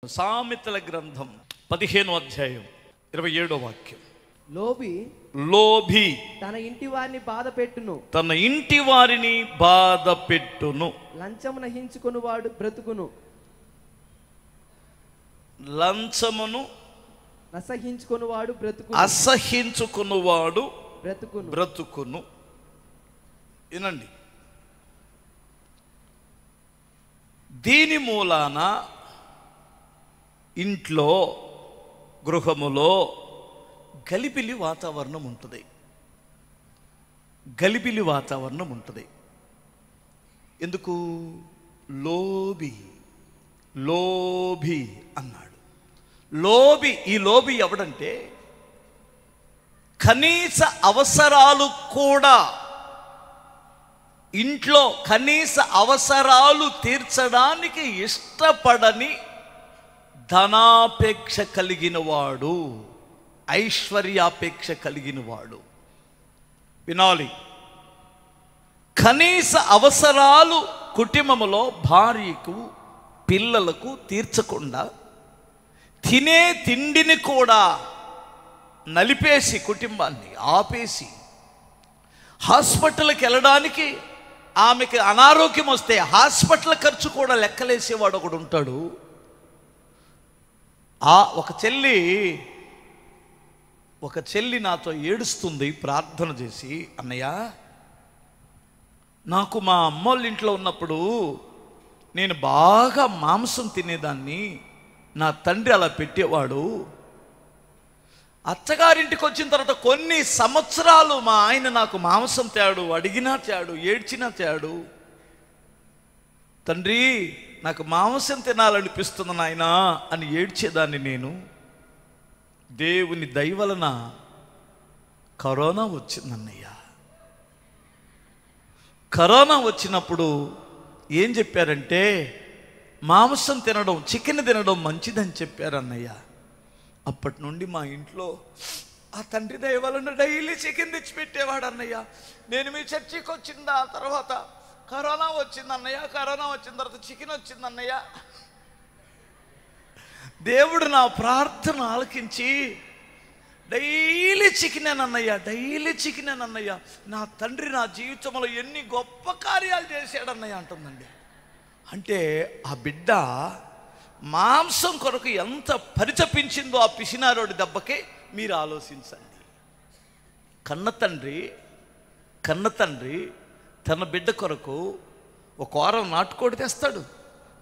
సామెతల గ్రంథం 15వ అధ్యాయం 27వ వాక్యం. లోభి తన ఇంటి వారిని బాధ పెట్టును. లంచమును అసహించుకొనువాడు బ్రతుకును. లంచమును అసహించుకొనువాడు బ్రతుకును. వినండి, దీని మూలాన ఇంట్లో గృహములో గలిబిలి వాతావరణం ఉంటుంది. ఎందుకు? లోభి అన్నాడు. ఈ లోభి ఎవడంటే కనీస అవసరాలు కూడా, ఇంట్లో కనీస అవసరాలు తీర్చడానికి ఇష్టపడని ధనాపేక్ష కలిగిన వాడు, ఐశ్వర్యాపేక్ష కలిగిన వాడు. వినాలి, కనీస అవసరాలు కుటుంబములో భార్యకు పిల్లలకు తీర్చకుండా తినే తిండిని కూడా నలిపేసి, కుటుంబాన్ని ఆపేసి, హాస్పిటల్కి వెళ్ళడానికి ఆమెకి అనారోగ్యం వస్తే హాస్పిటల్ ఖర్చు కూడా లెక్కలేసేవాడు ఒకడు ఉంటాడు. ఒక చెల్లి నాతో ఏడుస్తుంది ప్రార్థన చేసి, అన్నయ్య, నాకు మా అమ్మోళ్ళ ఇంట్లో ఉన్నప్పుడు నేను బాగా మాంసం తినేదాన్ని, నా తండ్రి అలా పెట్టేవాడు. అత్తగారింటికి వచ్చిన తర్వాత కొన్ని సంవత్సరాలు మా ఆయన నాకు మాంసం తేడు, అడిగినా తేడు, ఏడ్చినా తేడు. తండ్రి, నాకు మాంసం తినాలనిపిస్తుంది నాయనా అని ఏడ్చేదాన్ని నేను. దేవుని దయ వలన కరోనా వచ్చిందన్నయ్య. కరోనా వచ్చినప్పుడు ఏం చెప్పారంటే, మాంసం తినడం, చికెన్ తినడం మంచిదని చెప్పారన్నయ్య. అప్పటి నుండి మా ఇంట్లో ఆ తండ్రి దయ వలన డైలీ చికెన్ తెచ్చిపెట్టేవాడు అన్నయ్య. నేను మీ చర్చికి వచ్చిన తర్వాత కరోనా వచ్చింది అన్నయ్య, కరోనా వచ్చిన తర్వాత చికెన్ వచ్చింది అన్నయ్య. దేవుడు నా ప్రార్థన ఆలకించి డైలీ చికెన్ అన్నయ్య. నా తండ్రి నా జీవితంలో ఎన్ని గొప్ప కార్యాలు చేశాడన్నయ్య అంటుందండి. అంటే ఆ బిడ్డ మాంసం కొరకు ఎంత పరితపించిందో ఆ పిసినారోడి దెబ్బకి మీరు ఆలోచించండి. కన్న తండ్రి తన బిడ్డ కొరకు ఒక వారం నాటుకోడి తెస్తాడు,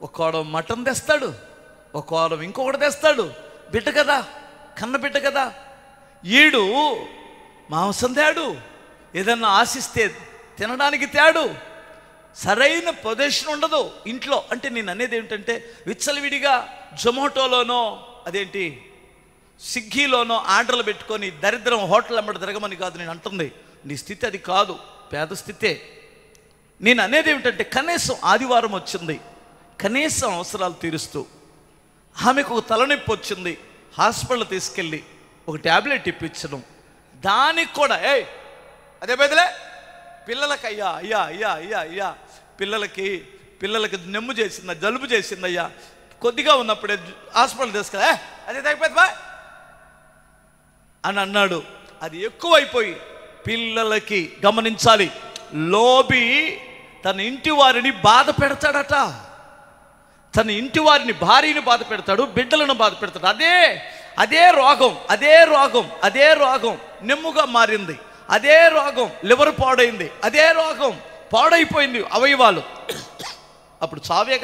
ఒక వారం మటన్ తెస్తాడు, ఒక వారం ఇంకొకటి తెస్తాడు. బిడ్డ కదా, కన్న బిడ్డ కదా. ఈడు మాంసం తేడు, ఏదన్నా ఆశిస్తే తినడానికి తేడు, సరైన పొజిషన్ ఉండదు ఇంట్లో. అంటే నేను అనేది ఏమిటంటే, విచ్చలవిడిగా జొమాటోలోనో అదేంటి స్విగ్గీలోనో ఆర్డర్లు పెట్టుకొని దరిద్రం హోటల్ అమ్మడి తిరగమని కాదు నేను అంటుంది. నీ స్థితి అది కాదు, పేద స్థితే. నేను అనేది ఏమిటంటే, కనీసం ఆదివారం వచ్చింది, కనీసం అవసరాలు తీరుస్తూ, ఆమెకు ఒక తలనొప్పి వచ్చింది, హాస్పిటల్ తీసుకెళ్ళి ఒక ట్యాబ్లెట్ ఇప్పించడం, దానికి కూడా అదే బదులే పిల్లలకి అయ్యా పిల్లలకి నెమ్ము చేసిందా, జలుబు చేసిందయ్యా, కొద్దిగా ఉన్నప్పుడే హాస్పిటల్ తీసుకెళ్ళా, అదే తగ్గిపోతుంది బా అని అన్నాడు. అది ఎక్కువైపోయి పిల్లలకి, గమనించాలి, లోభి తన ఇంటి వారిని బాధ పెడతాడట. తన ఇంటి వారిని, భార్యని బాధ పెడతాడు, బిడ్డలను బాధ పెడతాడు. అదే రోగం నెమ్ముగా మారింది, అదే రోగం లివర్ పాడైంది, అదే రోగం పాడైపోయింది అవయవాలు. అప్పుడు చావే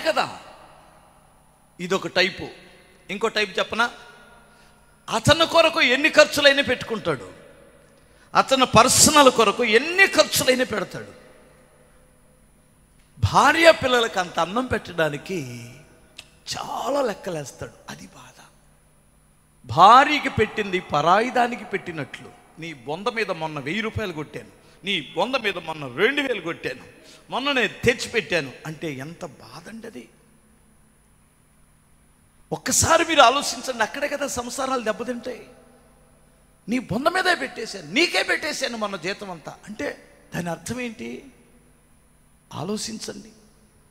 కదా. ఇదొక టైపు. ఇంకో టైపు చెప్పనా? అతని కొరకు ఎన్ని ఖర్చులైనా పెట్టుకుంటాడు, అతని పర్సనల్ కొరకు ఎన్ని ఖర్చులైనా పెడతాడు. భార్య పిల్లలకు అంత అన్నం పెట్టడానికి చాలా లెక్కలేస్తాడు. అది బాధ. భార్యకి పెట్టింది పరాయి దానికి పెట్టినట్లు. నీ బొంద మీద మొన్న 1000 రూపాయలు కొట్టాను, నీ బొంద మీద మొన్న 2000 కొట్టాను, మొన్న నేను తెచ్చిపెట్టాను అంటే ఎంత బాధ అండి అది. ఒక్కసారి మీరు ఆలోచించండి, అక్కడే కదా సంసారాలు దెబ్బతింటాయి. నీ బొంద మీదే పెట్టేశాను, నీకే పెట్టేశాను మొన్న జీతం అంతా అంటే దాని అర్థం ఏంటి? ఆలోచించండి.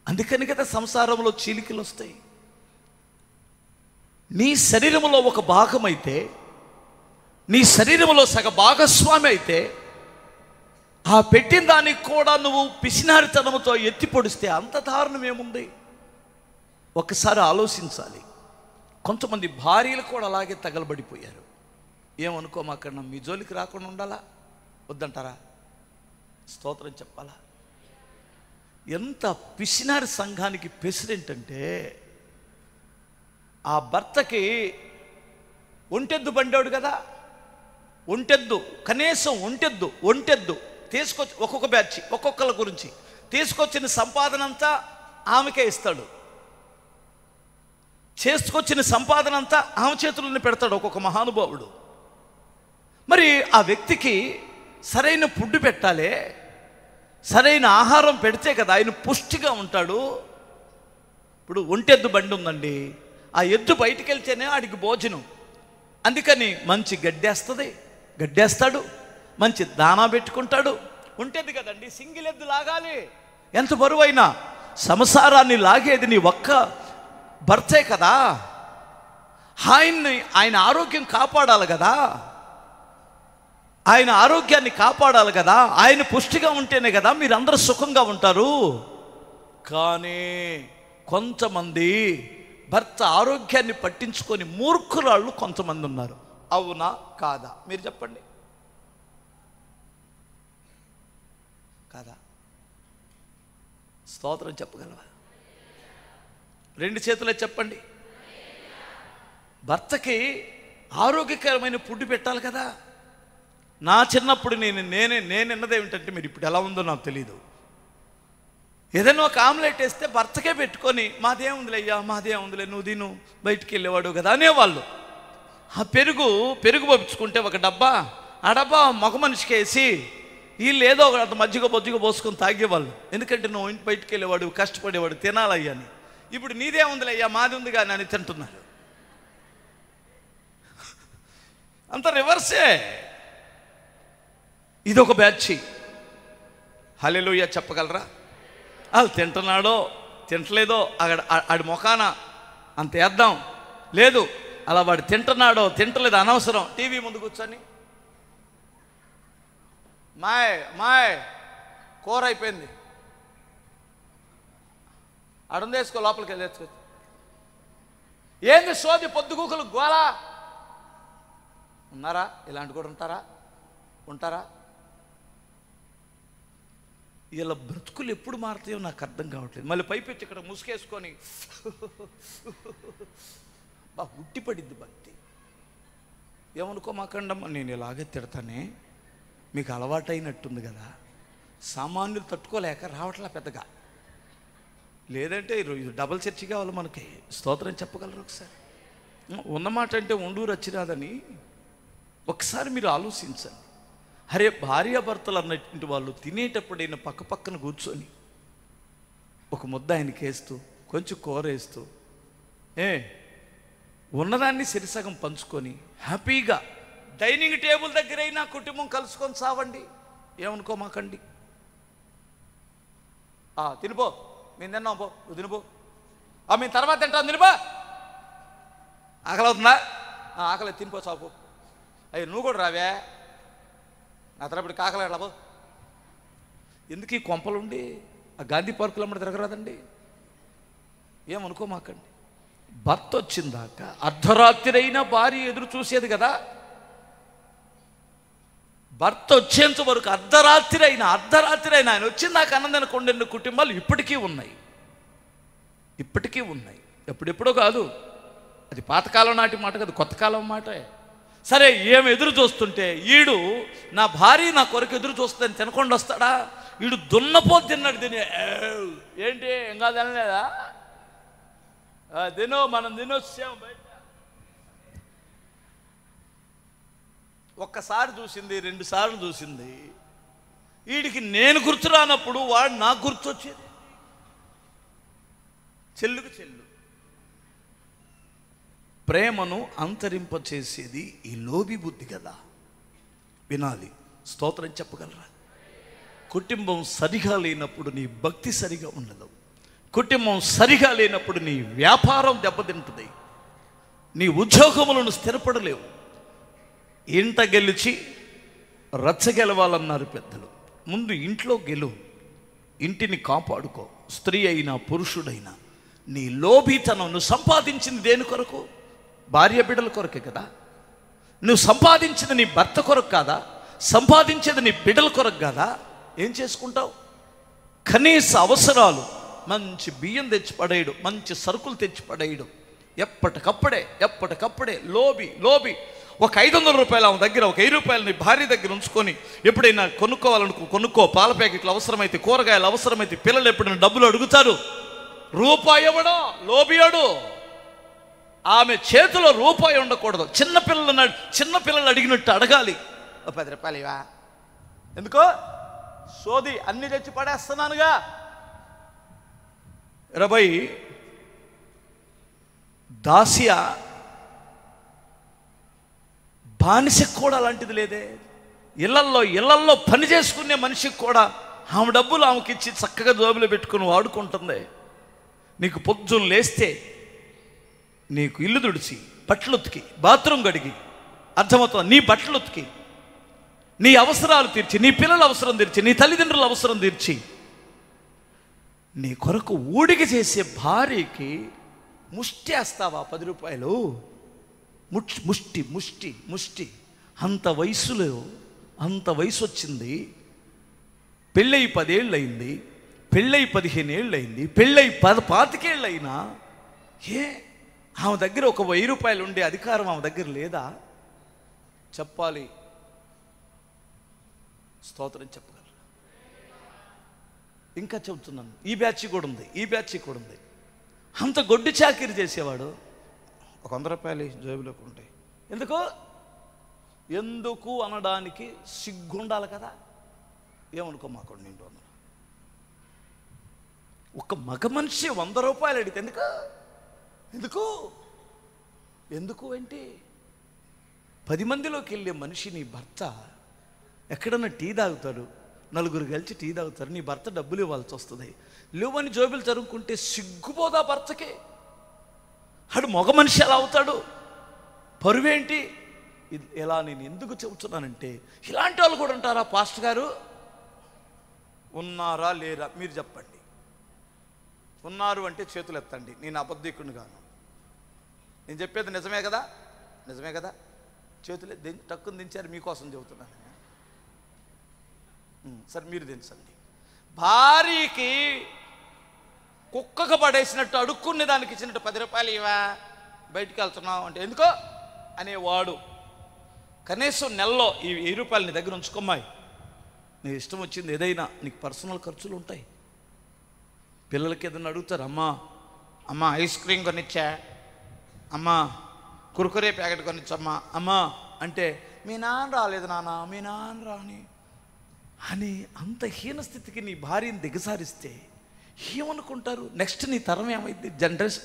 అందుకని కదా సంసారంలో చీలికలు వస్తాయి. నీ శరీరంలో ఒక భాగమైతే, నీ శరీరంలో సగ భాగస్వామి అయితే, ఆ పెట్టిన దానికి కూడా నువ్వు పిసినారితనంతో ఎత్తి పొడిస్తే అంత దారుణం ఏముంది? ఒకసారి ఆలోచించాలి. కొంతమంది భార్యలు కూడా అలాగే తగలబడిపోయారు. ఏమనుకోమాకన్నా, మీ జోలికి రాకుండా ఉండాలా వద్దంటారా? స్తోత్రం చెప్పాలా? ఎంత పిసినారి సంఘానికి ప్రెసిడెంట్ అంటే, ఆ భర్తకి ఒంటెద్దు బండోడు కదా, ఒంటెద్దు, కనీసం ఒంటెద్దు తీసుకొచ్చి ఒక్కొక్క బ్యాచ్ ఒక్కొక్కరి గురించి తీసుకొచ్చిన సంపాదన అంతా ఆమెకే ఇస్తాడు. చేసుకొచ్చిన సంపాదన అంతా ఆమె చేతుల్లోనే పెడతాడు ఒక్కొక్క మహానుభావుడు. మరి ఆ వ్యక్తికి సరైన ఫుడ్ పెట్టాలి, సరైన ఆహారం పెడితే కదా ఆయన పుష్టిగా ఉంటాడు. ఇప్పుడు ఒంటెద్దు బండి ఉందండి, ఆ ఎద్దు బయటికి వెళ్తేనే ఆడికి భోజనం. అందుకని మంచి గడ్డేస్తాడు, మంచి దానా పెట్టుకుంటాడు. ఒంటెద్దు కదండి, సింగిల్ ఎద్దు లాగాలి. ఎంత బరువైనా సంసారాన్ని లాగేది నీ ఒక్క భర్తే కదా. ఆయన ఆరోగ్యం కాపాడాలి కదా, ఆయన ఆరోగ్యాన్ని కాపాడాలి కదా. ఆయన పుష్టిగా ఉంటేనే కదా మీరందరూ సుఖంగా ఉంటారు. కానీ కొంతమంది భర్త ఆరోగ్యాన్ని పట్టించుకొని మూర్ఖురాళ్ళు కొంతమంది ఉన్నారు. అవునా కాదా? మీరు చెప్పండి. కాదా? స్తోత్రం చెప్పగలవా? రెండు చేతులే చెప్పండి. భర్తకి ఆరోగ్యకరమైన ఫుడ్ పెట్టాలి కదా. నా చిన్నప్పుడు నేనన్నదేమిటంటే, మీరు ఇప్పుడు ఎలా ఉందో నాకు తెలీదు, ఏదైనా ఒక ఆమ్లెట్ వేస్తే భర్తకే పెట్టుకొని మాదేముందిలే అయ్యా, మాదేముందిలే, నువ్వు తిను, బయటికి వెళ్ళేవాడు కదా అనేవాళ్ళు. ఆ పెరుగు పంపించుకుంటే ఒక డబ్బా, ఆ డబ్బా మగ మనిషికి వేసి వీళ్ళు ఏదో ఒక మజ్జిగ పోసుకొని తాగేవాళ్ళు. ఎందుకంటే నువ్వు ఇంటి బయటికి వెళ్ళేవాడు, కష్టపడేవాడు, తినాలయ్యా అని. ఇప్పుడు నీదేముందిలే అయ్యా, మాది ఉంది కానీ అని తింటున్నారు. అంత రివర్సే. ఇదొక బ్యాచ్. హల్లెలూయా చెప్పగలరా? అది తింటున్నాడో తింటలేదో అక్కడ ఆడి మొఖాన అంత వేద్దాం. లేదు, అలా వాడు తింటున్నాడో తింటలేదో అనవసరం. టీవీ ముందు కూర్చొని మాయ్ కూర అయిపోయింది, అడుందేసుకో, లోపలికి వెళ్ళి తెచ్చుకో. ఏంది సోది పొద్దుగూకులు గోలా? ఉన్నారా? ఇలాంటి కూడా ఉంటారా? ఇలా బ్రతుకులు ఎప్పుడు మారుతాయో నాకు అర్థం కావట్లేదు. మళ్ళీ పైపెచ్చి ఇక్కడ ముసుకేసుకొని ఉట్టిపడిద్ది భక్తి. ఏమనుకోమాకండమ్మా, నేను ఇలాగే తిడతానే, మీకు అలవాటైనట్టుంది కదా. సామాన్యులు తట్టుకోలేక రావట్లా పెద్దగా. లేదంటే ఇది డబల్ చర్చి కావాలి మనకి. స్తోత్రం చెప్పగలరు ఒకసారి? ఉన్నమాట అంటే ఉండూరు వచ్చిరాదని ఒకసారి మీరు ఆలోచించండి. అరే, భార్యాభర్తలు అన్నటువంటి వాళ్ళు తినేటప్పుడైనా పక్కన కూర్చొని ఒక ముద్ద ఆయనకి వేస్తూ, కొంచెం కూర వేస్తూ, ఉన్నదాన్ని సిరిసగం పంచుకొని హ్యాపీగా డైనింగ్ టేబుల్ దగ్గరైనా కుటుంబం కలుసుకొని సావండి. ఏమనుకోమాకండి. తినిపో, మేము తిన్నాం, పో, నువ్వు తినిపో. మేము తర్వాత తింటాం, తినిపో. ఆకలి అవుతుందా? ఆకలి, తినిపో, చాపు. అయ్యి నువ్వు కూడా రావే, నా తరపుడు కాకలే పో. ఎందుకు ఈ కొంపలుండి ఆ గాంధీ పార్కులో అమ్మడి తిరగరాదండి? ఏమనుకోమాకండి. భర్త వచ్చిందాక అర్ధరాత్రి అయినా భార్య ఎదురు చూసేది కదా. భర్త వచ్చేంత వరకు అర్ధరాత్రి అయినా ఆయన వచ్చిందాక అన్నం తినకుండా కుటుంబాలు ఇప్పటికీ ఉన్నాయి. ఎప్పుడెప్పుడో కాదు, అది పాతకాలం నాటి మాట కాదు, కొత్త కాలం మాటే. సరే, ఏమి ఎదురు చూస్తుంటే ఈడు నా భార్య నా కొరకు ఎదురు చూస్తుందని తినకుండా వస్తాడా? వీడు దున్నపోతు తిన్నాడు. ఏంటి ఇంకా తినలేదా? మనం తినొచ్చాం బయట. ఒక్కసారి చూసింది, 2 సార్లు చూసింది. వీడికి నేను గుర్తు రానప్పుడు వాడు నాకు గుర్తొచ్చేది. చెల్లుకు చెల్లు. ప్రేమను అంతరింపచేసేది ఈ లోబి బుద్ధి కదా. వినాలి. స్తోత్రం చెప్పగలరా? కుటుంబం సరిగా లేనప్పుడు నీ భక్తి సరిగా ఉండదు. కుటుంబం సరిగా లేనప్పుడు నీ వ్యాపారం దెబ్బతింటుంది, నీ ఉద్యోగములను స్థిరపడలేవు. ఇంట గెలిచి రచ్చ గెలవాలన్నారు పెద్దలు. ముందు ఇంట్లో గెలువు, ఇంటిని కాపాడుకో. స్త్రీ అయినా పురుషుడైనా నీ లోభితనం, నువ్వు సంపాదించింది దేని కొరకు? భార్య బిడ్డల కొరకే కదా. నువ్వు సంపాదించింది నీ భర్త కొరకు కాదా? సంపాదించేది నీ బిడ్డల కొరకు కాదా? ఏం చేసుకుంటావు? కనీస అవసరాలు, మంచి బియ్యం తెచ్చి పడేయడు, మంచి సరుకులు తెచ్చి పడేయడు, ఎప్పటికప్పుడే లోబి. ఒక 500 రూపాయలు ఆమె దగ్గర, ఒక 1000 రూపాయలు నీ భార్య దగ్గర ఉంచుకొని ఎప్పుడైనా కొనుక్కో. పాల ప్యాకెట్లు అవసరమైతే, కూరగాయలు అవసరమైతే, పిల్లలు ఎప్పుడైనా డబ్బులు అడుగుతారు, రూపాయి ఇవ్వడం లోబియాడు. ఆమె చేతిలో రూపాయి ఉండకూడదు. చిన్నపిల్లలు అడిగినట్టు అడగాలి. 10 రూపాయలు ఇవా? ఎందుకో? సోది అన్ని తెచ్చి పడేస్తున్నానుగా. 20 దాసియా బానిసకు కూడా అలాంటిది లేదే. ఇళ్లల్లో పని చేసుకునే మనిషికి కూడా ఆమె డబ్బులు ఆమెకి ఇచ్చి చక్కగా జోబులో పెట్టుకుని వాడుకుంటుంది. నీకు పొద్దున్న లేస్తే నీకు ఇల్లు తుడిచి, బట్టలు ఉతికి, బాత్రూమ్ గడిగి, అర్థమవుతుంది, నీ బట్టలు ఉతికి, నీ అవసరాలు తీర్చి, నీ పిల్లల అవసరం తీర్చి, నీ తల్లిదండ్రుల అవసరం తీర్చి, నీ కొరకు ఊడిక చేసే భార్యకి ముష్టేస్తావా 10 రూపాయలు? ముష్టి. అంత వయసు వచ్చింది, పెళ్ళై 10 ఏళ్ళు అయింది, పెళ్ళై 15 ఏళ్ళు అయింది, పెళ్ళై 25 ఏళ్ళు అయినా ఆమె దగ్గర ఒక 1000 రూపాయలు ఉండే అధికారం ఆమె దగ్గర లేదా? చెప్పాలి, స్తోత్రం చెప్పగలరు. ఇంకా చెబుతున్నాను, ఈ బ్యాచ్ కూడా ఉంది. అంత గొడ్డు చాకిరి చేసేవాడు ఒక 100 రూపాయలు జేబులోకి ఉంటాయి. ఎందుకు అనడానికి సిగ్గుండాలి కదా. ఏమనుకో మాకు నిండు అన్న ఒక మగ మనిషి 100 రూపాయలు అడిగితే ఎందుకు ఏంటి? 10 మందిలోకి వెళ్ళే మనిషి నీ భర్త ఎక్కడన్నా టీ తాగుతాడు, నలుగురు కలిసి టీ తాగుతారు, నీ భర్త డబ్బులు ఇవ్వాల్సి వస్తుంది. లేవని జోబులు తరుముకుంటే సిగ్గుపోదా భర్తకి? ఆడు మగ మనిషి ఎలా అవుతాడు? పరువేంటి? ఇలా నేను ఎందుకు చెబుతున్నానంటే, ఇలాంటి వాళ్ళు కూడా ఉంటారా పాస్టర్ గారు? ఉన్నారా లేరా మీరు చెప్పండి. ఉన్నారు అంటే చేతులు ఎత్తండి. నేను అబద్ధికుని గాను, నేను చెప్పేది నిజమే కదా. చేతులు టక్కుని దించారు, మీకోసం చెబుతున్నాను. సరే మీరు దించండి. భార్యకి కుక్కకు పడేసినట్టు అడుక్కునే దానికి ఇచ్చినట్టు 10 రూపాయలు ఇవా, బయటికి వెళ్తున్నావు అంటే ఎందుకో అనేవాడు కనీసం నెలలో ఈ 1000 రూపాయలు నీ దగ్గర ఉంచుకోమ్మాయి. నీ ఇష్టం వచ్చింది ఏదైనా, నీకు పర్సనల్ ఖర్చులు ఉంటాయి. పిల్లలకి ఏదైనా అడుగుతారు, అమ్మా ఐస్ క్రీమ్ కొనిచ్చా, అమ్మా కురుకురే ప్యాకెట్ కొనిచ్చమ్మా, అమ్మా అంటే మీ నాన్న రాలేదు నాన్న, మీ నాన్న రాని అని అంత హీన స్థితికి నీ భార్యని దిగసారిస్తే ఏమనుకుంటారు? నెక్స్ట్ నీ తరం ఏమైద్ది?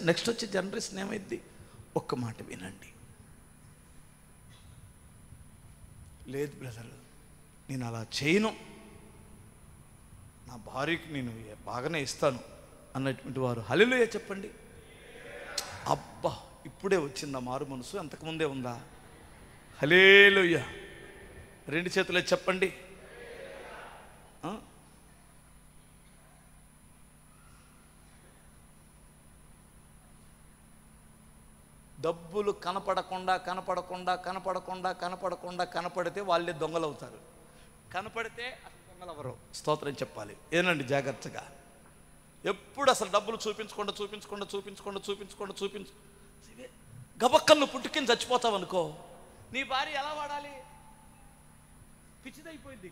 నెక్స్ట్ వచ్చే జనరేషన్ ఏమైద్ది? ఒక్క మాట వినండి. లేదు బ్రదర్, నేను అలా చేయను, నా భార్యకి నేను బాగానే ఇస్తాను అన్నటువంటి వారు హల్లెలూయా చెప్పండి. అబ్బా, ఇప్పుడే వచ్చిందా మారు మనసు? అంతకుముందే ఉందా? హల్లెలూయా. 2 చేతులే చెప్పండి. డబ్బులు కనపడితే వాళ్ళే దొంగలు అవుతారు. కనపడితే అసలు దొంగలు ఎవరు? స్తోత్రం చెప్పాలి. ఏనండి జాగ్రత్తగా. ఎప్పుడు అసలు డబ్బులు చూపించు గబక్కలను పుట్టుకిని చచ్చిపోతావు అనుకో, నీ భార్య ఎలా వాడాలి? పిచ్చిదైపోయింది.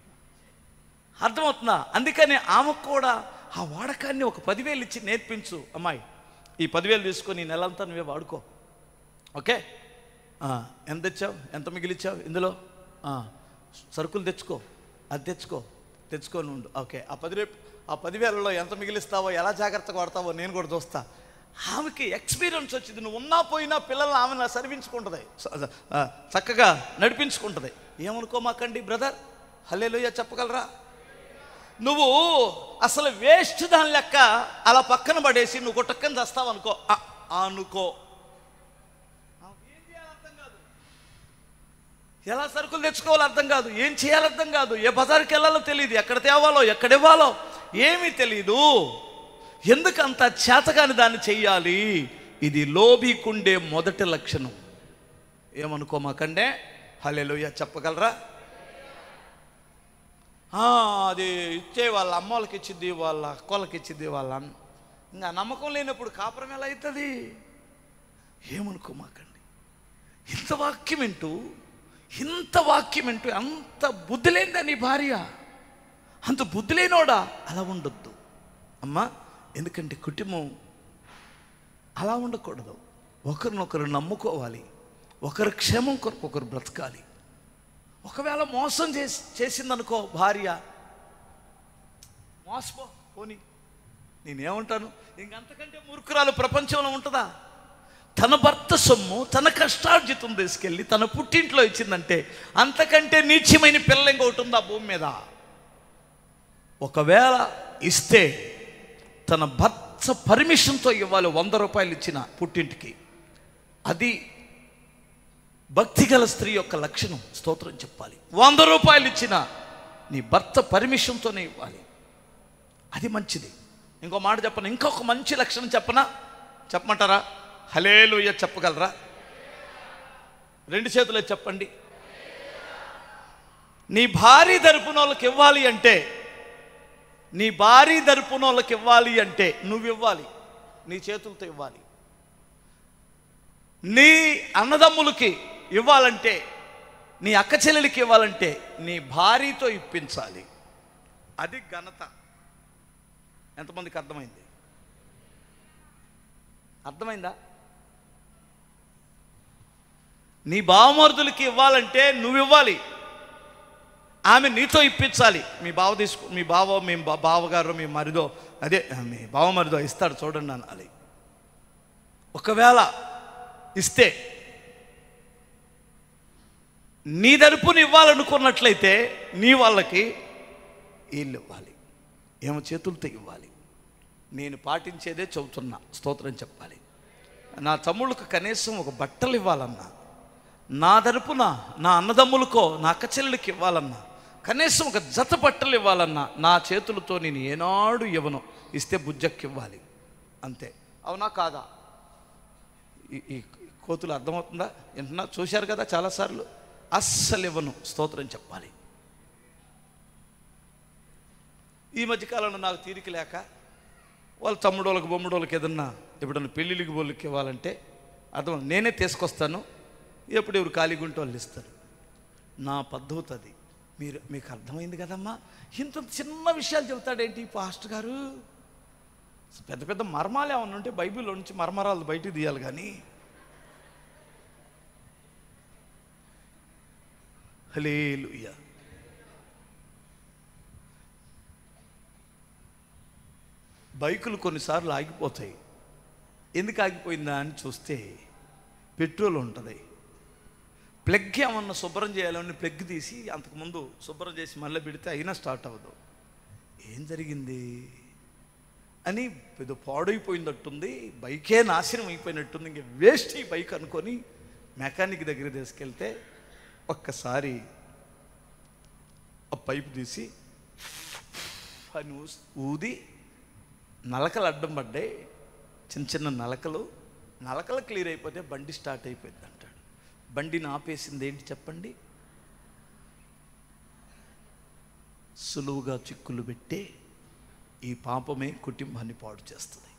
అర్థమవుతుందా? అందుకని ఆమెకు కూడా ఆ వాడకాన్ని ఒక 10,000 ఇచ్చి నేర్పించు. అమ్మాయి, ఈ 10,000 తీసుకొని నెలంతా నువ్వే వాడుకో, ఓకే? ఎంత తెచ్చావు, ఎంత మిగిలిచ్చావు, ఇందులో సరుకులు తెచ్చుకో, అది తెచ్చుకొని ఉండు, ఓకే? ఆ 10,000లో ఎంత మిగిలిస్తావో, ఎలా జాగ్రత్తగా వాడతావో నేను కూడా చూస్తా. ఆమెకి ఎక్స్పీరియన్స్ వచ్చింది. నువ్వు ఉన్నా పోయినా పిల్లల్ని ఆమెను సర్వించుకుంటుంది, చక్కగా నడిపించుకుంటుంది. ఏమనుకోమాకండి బ్రదర్. హల్లెలూయా చెప్పగలరా? నువ్వు అసలు వేస్ట్ దాని లెక్క అలా పక్కన పడేసి నువ్వు గుట్టక్కని చేస్తావు అనుకో అనుకో, ఏం చేయాలో అర్థం కాదు, ఎలా సరుకులు తెచ్చుకోవాలో అర్థం కాదు, ఏం చేయాలో అర్థం కాదు, ఏ బజార్కి వెళ్ళాలో తెలియదు, ఎక్కడ తేవాలో ఎక్కడ ఇవ్వాలో ఏమీ తెలీదు. ఎందుకంత చేతగాని దాన్ని చెయ్యాలి? ఇది లోబీకుండే మొదటి లక్షణం. ఏమనుకోమాకండే, హల్లెలూయా చెప్పగలరా? అది ఇచ్చే వాళ్ళ అమ్మ వాళ్ళకి ఇచ్చింది, వాళ్ళ అక్కలకి ఇచ్చింది, వాళ్ళ ఇంకా నమ్మకం లేనప్పుడు కాపురం ఎలా అవుతుంది? ఏమనుకోమాకండి. ఇంత వాక్యం వింటూ అంత బుద్ధి లేనిదా నీ భార్య? అంత బుద్ధి లేనోడా? అలా ఉండొద్దు అమ్మా. ఎందుకంటే కుటుంబం అలా ఉండకూడదు. ఒకరినొకరు నమ్ముకోవాలి, ఒకరి క్షేమం కొరకు ఒకరు బ్రతకాలి. ఒకవేళ మోసం చేసిందనుకో భార్య, పోనీ నేనేమంటాను, ఇంకంతకంటే మూర్ఖురాలు ప్రపంచంలో ఉంటుందా? తన భర్త సొమ్ము తన కష్టార్జితం తీసుకెళ్ళి తన పుట్టింట్లో ఇచ్చిందంటే అంతకంటే నీచమైన పిల్ల ఇంకొకటి ఉందా భూమి మీద? ఒకవేళ ఇస్తే తన భర్త పర్మిషన్తో ఇవ్వాలి. 100 రూపాయలు ఇచ్చిన పుట్టింటికి, అది భక్తిగల స్త్రీ యొక్క లక్షణం. స్తోత్రం చెప్పాలి. 100 రూపాయలు ఇచ్చిన నీ భర్త పర్మిషన్తోనే ఇవ్వాలి, అది మంచిది. ఇంకో మాట చెప్పను, ఇంకొక మంచి లక్షణం చెప్పమంటారా? హల్లెలూయా చెప్పగలరా? 2 చేతులే చెప్పండి. నీ భార్య తరపునోళ్ళకి ఇవ్వాలి అంటే, నువ్వు ఇవ్వాలి, నీ చేతులతో ఇవ్వాలి. నీ అన్నదమ్ములకి ఇవ్వాలంటే, నీ అక్క చెల్లెలకి ఇవ్వాలంటే నీ భార్యతో ఇప్పించాలి. అది ఘనత. ఎంతమందికి అర్థమైందా? నీ బావమరుదులకి ఇవ్వాలంటే నువ్వు ఇవ్వాలి, ఆమె నీతో ఇప్పించాలి. మీ బావగారు మీ మరిదో, అదే మీ బావమరిదో ఇస్తాడు చూడండి అనాలి. ఒకవేళ ఇస్తే నీ తరపున ఇవ్వాలనుకున్నట్లయితే నీ వాళ్ళకి వీళ్ళు ఇవ్వాలి, ఏమో చేతులతో ఇవ్వాలి. నేను పాటించేదే చెబుతున్నా, స్తోత్రం చెప్పాలి. నా తమ్ముళ్ళకు కనీసం ఒక బట్టలు ఇవ్వాలన్నా, నా తరపున నా అన్నదమ్ములకో నా అక్క చెల్లెలకి ఇవ్వాలన్నా, కనీసం ఒక జత బట్టలు ఇవ్వాలన్నా నా చేతులతో నేను ఏనాడు ఇవ్వను. ఇస్తే బుజ్జక్కి ఇవ్వాలి, అంతే. అవునా కాదా? ఈ కోతులు అర్థమవుతుందా? వింటున్నా, చూశారు కదా చాలాసార్లు. అస్సలు ఇవ్వను, స్తోత్రం చెప్పాలి. ఈ మధ్యకాలంలో నాకు తీరిక లేక వాళ్ళ తమ్ముడోళ్ళకి బొమ్ముడోళ్ళకి ఏదన్నా ఎప్పుడన్నా పెళ్ళిళ్ళకి బోళ్ళకి ఇవ్వాలంటే అర్థం నేనే తీసుకొస్తాను, ఎప్పుడు ఎవరు ఖాళీగా ఉంటే వాళ్ళు ఇస్తారు. నా పద్ధతి అది. మీకు అర్థమైంది కదమ్మా? ఇంత చిన్న విషయాలు చెబుతాడేంటి పాస్టర్ గారు? పెద్ద పెద్ద మర్మాలు ఏమన్నా ఉంటే బైబిల్లో నుంచి మర్మరాలు బయటికి తీయాలి. కానీ హల్లెలూయా. బైకులు కొన్నిసార్లు ఆగిపోతాయి. ఎందుకు ఆగిపోయిందా అని చూస్తే పెట్రోల్ ఉంటుంది. ప్లగ్ ఏమన్నా శుభ్రం చేయాలని ప్లగ్ తీసి అంతకుముందు శుభ్రం చేసి మళ్ళీ పెడితే అయినా స్టార్ట్ అవ్వదు. ఏం జరిగింది అని పెద్ద పాడైపోయినట్టుంది, బైకే నాశనం అయిపోయినట్టుంది, ఇంక వేస్ట్ ఈ బైక్ అనుకొని మెకానిక్ దగ్గర తీసుకెళ్తే ఒక్కసారి ఆ పైపు తీసి అని ఊది నలకలు అడ్డం పడ్డాయి. చిన్న చిన్న నలకలు క్లియర్ అయిపోతే బండి స్టార్ట్ అయిపోయింది అంటాడు. బండిని ఆపేసింది ఏంటి చెప్పండి? సులువుగా చిక్కులు పెట్టే ఈ పాపమే కుటుంబాన్ని పాడు చేస్తుంది.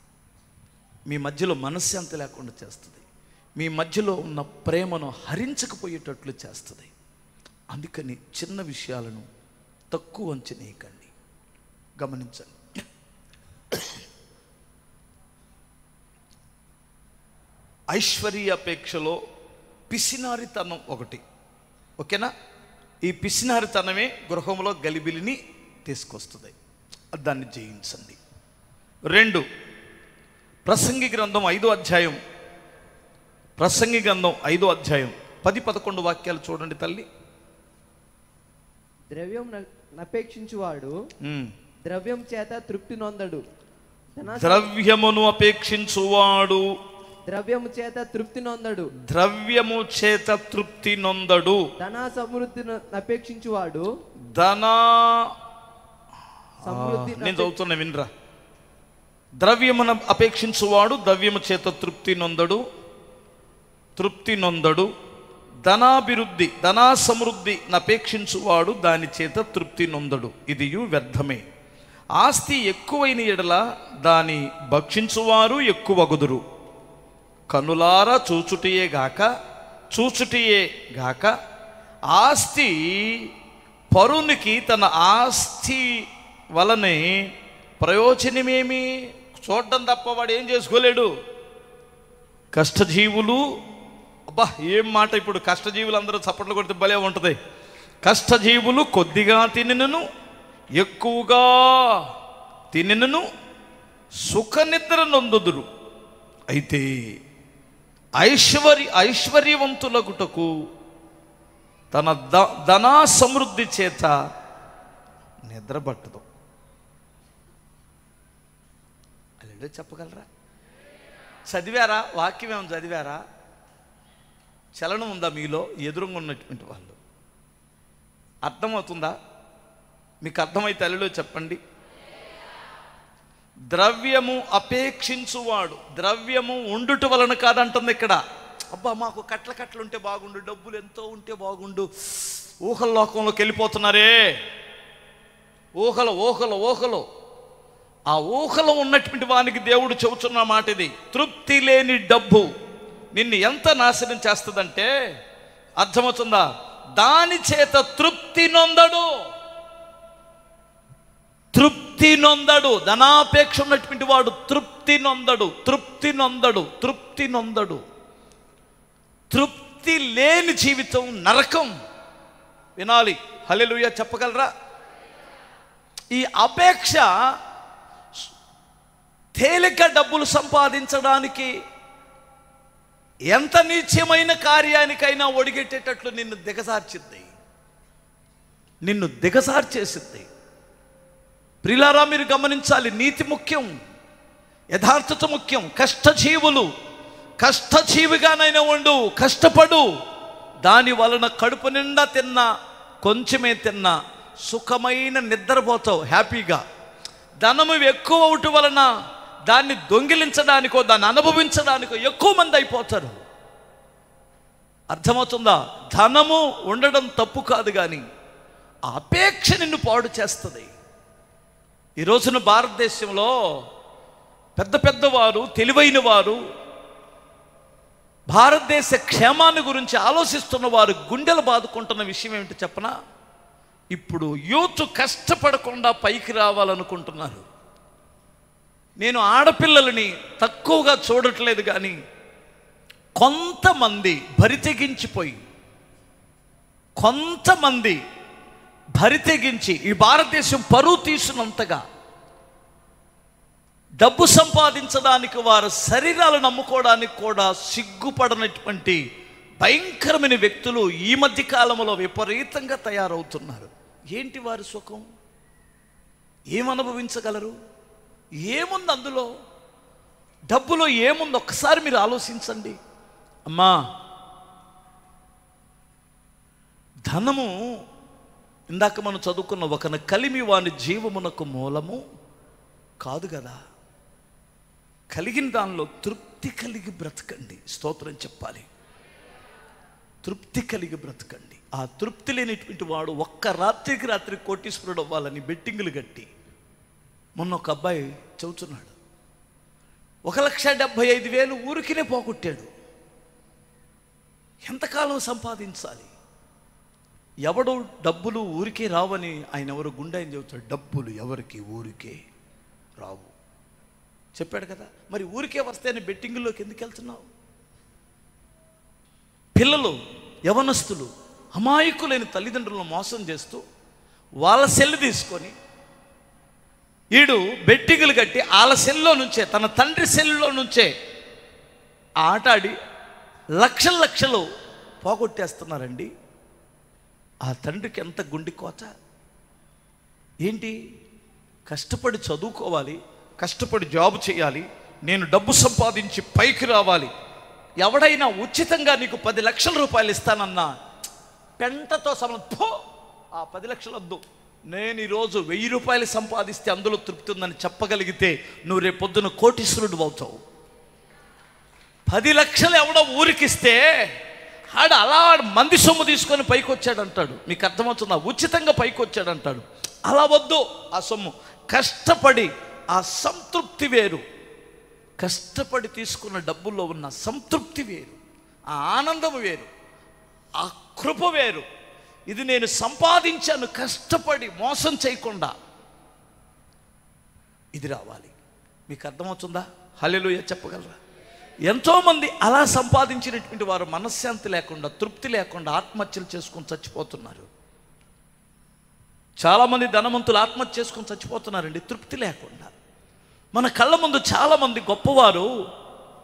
మీ మధ్యలో మనశ్శాంతి లేకుండా చేస్తుంది. మీ మధ్యలో ఉన్న ప్రేమను హరించకపోయేటట్లు చేస్తుంది. అందుకని చిన్న విషయాలను తక్కువ అంచనేయకండి, గమనించండి. ఐశ్వర్యాపేక్షలో పిసినారితనం ఒకటి, ఓకేనా? ఈ పిసినారితనమే గృహంలో గలిబిలిని తీసుకొస్తుంది. దాన్ని జయించండి. 2 ప్రసంగి గ్రంథం 5వ అధ్యాయం 10-11 వాక్యాలు చూడండి తల్లి. ద్రవ్యం నపేక్షించువాడు ద్రవ్యం చేత తృప్తి నొందడు. ద్రవ్యమును అపేక్షించువాడు ద్రవ్యము చేత తృప్తి నొందడు. ద్రవ్యము చేత తృప్తి నొందడు. ధన సమృద్ధిని అపేక్షించువాడు నేను చదువుతున్నా వినరా. ద్రవ్యమును అపేక్షించువాడు ద్రవ్యము చేత తృప్తి నొందడు. ధనాభివృద్ధి ధనా సమృద్ధి అపేక్షించువాడు దాని చేత తృప్తి నొందడు. ఇది వ్యర్థమే. ఆస్తి ఎక్కువైన ఎడల దాని భక్షించువారు ఎక్కువగుదురు. కనులారా చూచుటియే గాక ఆస్తి పరునికి తన ఆస్తి వలనే ప్రయోజనమేమి? చూడడం తప్ప వాడు ఏం చేసుకోలేడు. కష్టజీవులు, అబ్బా ఏం మాట! ఇప్పుడు కష్టజీవులు అందరూ చప్పట్లు కొడితే భలే ఉంటుంది. కష్టజీవులు కొద్దిగా తినినను ఎక్కువగా తినినను సుఖనిద్ర నొందుదురు. అయితే ఐశ్వర్యవంతులగుటకు తన ధనా సమృద్ధి చేత నిద్ర పట్టదు. అలా చెప్పగలరా? చదివారా? వాక్యం ఏమో చదివారా? చలనం ఉందా మీలో? ఎదురుగా ఉన్నటువంటి వాళ్ళు అర్థమవుతుందా? మీకు అర్థమైతే అల్లులో చెప్పండి. ద్రవ్యము అపేక్షించువాడు, ద్రవ్యము ఉండుట వలన కాదంటుంది ఇక్కడ. అబ్బా మాకు కట్ల ఉంటే బాగుండు, డబ్బులు ఎంతో ఉంటే బాగుండు, ఊహల లోకంలోకి వెళ్ళిపోతున్నారే. ఊహలో ఆ ఊహలో ఉన్నటువంటి వానికి దేవుడు చెబుతున్న మాట ఇది. తృప్తి లేని డబ్బు నిన్ను ఎంత నాశనం చేస్తుందంటే, అర్థమవుతుందా? దాని చేత తృప్తి నొందడు. ధనాపేక్ష ఉన్నటువంటి వాడు తృప్తి నొందడు. తృప్తి లేని జీవితం నరకం. వినాలి. హల్లెలూయా చెప్పగలరా? ఈ అపేక్ష తేలిక డబ్బులు సంపాదించడానికి ఎంత నీచమైన కార్యానికైనా ఒడిగెట్టేటట్లు నిన్ను దిగజార్చేసింది. ప్రియులారా, మీరు గమనించాలి. నీతి ముఖ్యం, యథార్థత ముఖ్యం. కష్టజీవిగానైనా ఉండు, కష్టపడు. దాని వలన కడుపు నిండా తిన్నా, కొంచెమే తిన్నా సుఖమైన నిద్రపోతావు హ్యాపీగా. ధనము ఎక్కువ అవటం వలన దాన్ని దొంగిలించడానికో దాన్ని అనుభవించడానికో ఎక్కువ మంది అయిపోతారు. అర్థమవుతుందా? ధనము ఉండడం తప్పు కాదు, కానీ ఆ అపేక్ష నిన్ను పాడు చేస్తుంది. ఈ రోజున భారతదేశంలో పెద్దవారు, తెలివైన వారు, భారతదేశ క్షేమాన్ని గురించి ఆలోచిస్తున్న వారు గుండెలు బాదుకుంటున్న విషయం ఏమిటి చెప్పనా? ఇప్పుడు యూత్ కష్టపడకుండా పైకి రావాలనుకుంటున్నారు. నేను ఆడపిల్లలని తక్కువగా చూడట్లేదు, కానీ కొంతమంది భరితెగించి ఈ భారతదేశం పరువు తీసినంతగా డబ్బు సంపాదించడానికి, వారి శరీరాలను నమ్ముకోవడానికి కూడా సిగ్గుపడనటువంటి భయంకరమైన వ్యక్తులు ఈ మధ్య కాలంలో విపరీతంగా తయారవుతున్నారు. ఏంటి వారి సుఖం? ఏమనుభవించగలరు? ఏముంది అందులో? డబ్బులో ఏముంది? ఒక్కసారి మీరు ఆలోచించండి. అమ్మా, ధనము ఇందాక మనం చదువుకున్న ఒకన కలిమి వాని జీవమునకు మూలము కాదు కదా. కలిగిన దానిలో తృప్తి కలిగి బ్రతకండి. స్తోత్రం చెప్పాలి. తృప్తి కలిగి బ్రతకండి. ఆ తృప్తి లేనిటువంటి వాడు ఒక్క రాత్రి కోటీశ్వరుడు అవ్వాలని బెట్టింగులు కట్టి, మొన్న ఒక అబ్బాయి చెబుతున్నాడు, 1,75,000 ఊరికినే పోగొట్టాడు. ఎంతకాలం సంపాదించాలి? ఎవడు డబ్బులు ఊరికే రావని ఆయన ఎవరు గుండె ఆయన చెబుతాడు. డబ్బులు ఎవరికి ఊరికే రావు చెప్పాడు కదా. మరి ఊరికే వస్తేనే బెట్టింగుల్లోకి ఎందుకు వెళ్తున్నావు? పిల్లలు, యవనస్తులు అమాయకులైన తల్లిదండ్రులను మోసం చేస్తూ వాళ్ళ సెల్ తీసుకొని వీడు బెట్టింగులు కట్టి వాళ్ళ సెల్లో నుంచే, తన తండ్రి సెల్లో నుంచే ఆటాడి లక్షలు పోగొట్టేస్తున్నారండి. ఆ తండ్రికి ఎంత గుండె కోత! ఏంటి? కష్టపడి చదువుకోవాలి, కష్టపడి జాబ్ చేయాలి, నేను డబ్బు సంపాదించి పైకి రావాలి. ఎవడైనా ఉచితంగా నీకు 10 లక్షల రూపాయలు ఇస్తానన్నా పెంటతో సంబంధం, ఆ 10 లక్షలు వద్దు, నేను ఈరోజు 1000 రూపాయలు సంపాదిస్తే అందులో తృప్తి ఉందని చెప్పగలిగితే నువ్వు రేపు పొద్దున కోటీశ్వరుడు అవుతావు. 10 లక్షలు ఎవడో ఊరికిస్తే ఆడు అలా మంది సొమ్ము తీసుకొని పైకి వచ్చాడు అంటాడు. మీకు అర్థమవుతుందా? ఉచితంగా పైకి వచ్చాడు అంటాడు. అలా వద్దు. ఆ సొమ్ము కష్టపడి, ఆ సంతృప్తి వేరు. కష్టపడి తీసుకున్న డబ్బుల్లో ఉన్న సంతృప్తి వేరు, ఆ ఆనందం వేరు, ఆ కృప వేరు. ఇది నేను సంపాదించాను కష్టపడి, మోసం చేయకుండా, ఇది రావాలి. మీకు అర్థమవుతుందా? హల్లెలూయా చెప్పగలరా? ఎంతోమంది అలా సంపాదించినటువంటి వారు మనశ్శాంతి లేకుండా, తృప్తి లేకుండా ఆత్మహత్యలు చేసుకొని చచ్చిపోతున్నారు. చాలామంది ధనవంతులు ఆత్మహత్య చేసుకొని చచ్చిపోతున్నారండి, తృప్తి లేకుండా. మన కళ్ళ ముందు చాలామంది గొప్పవారు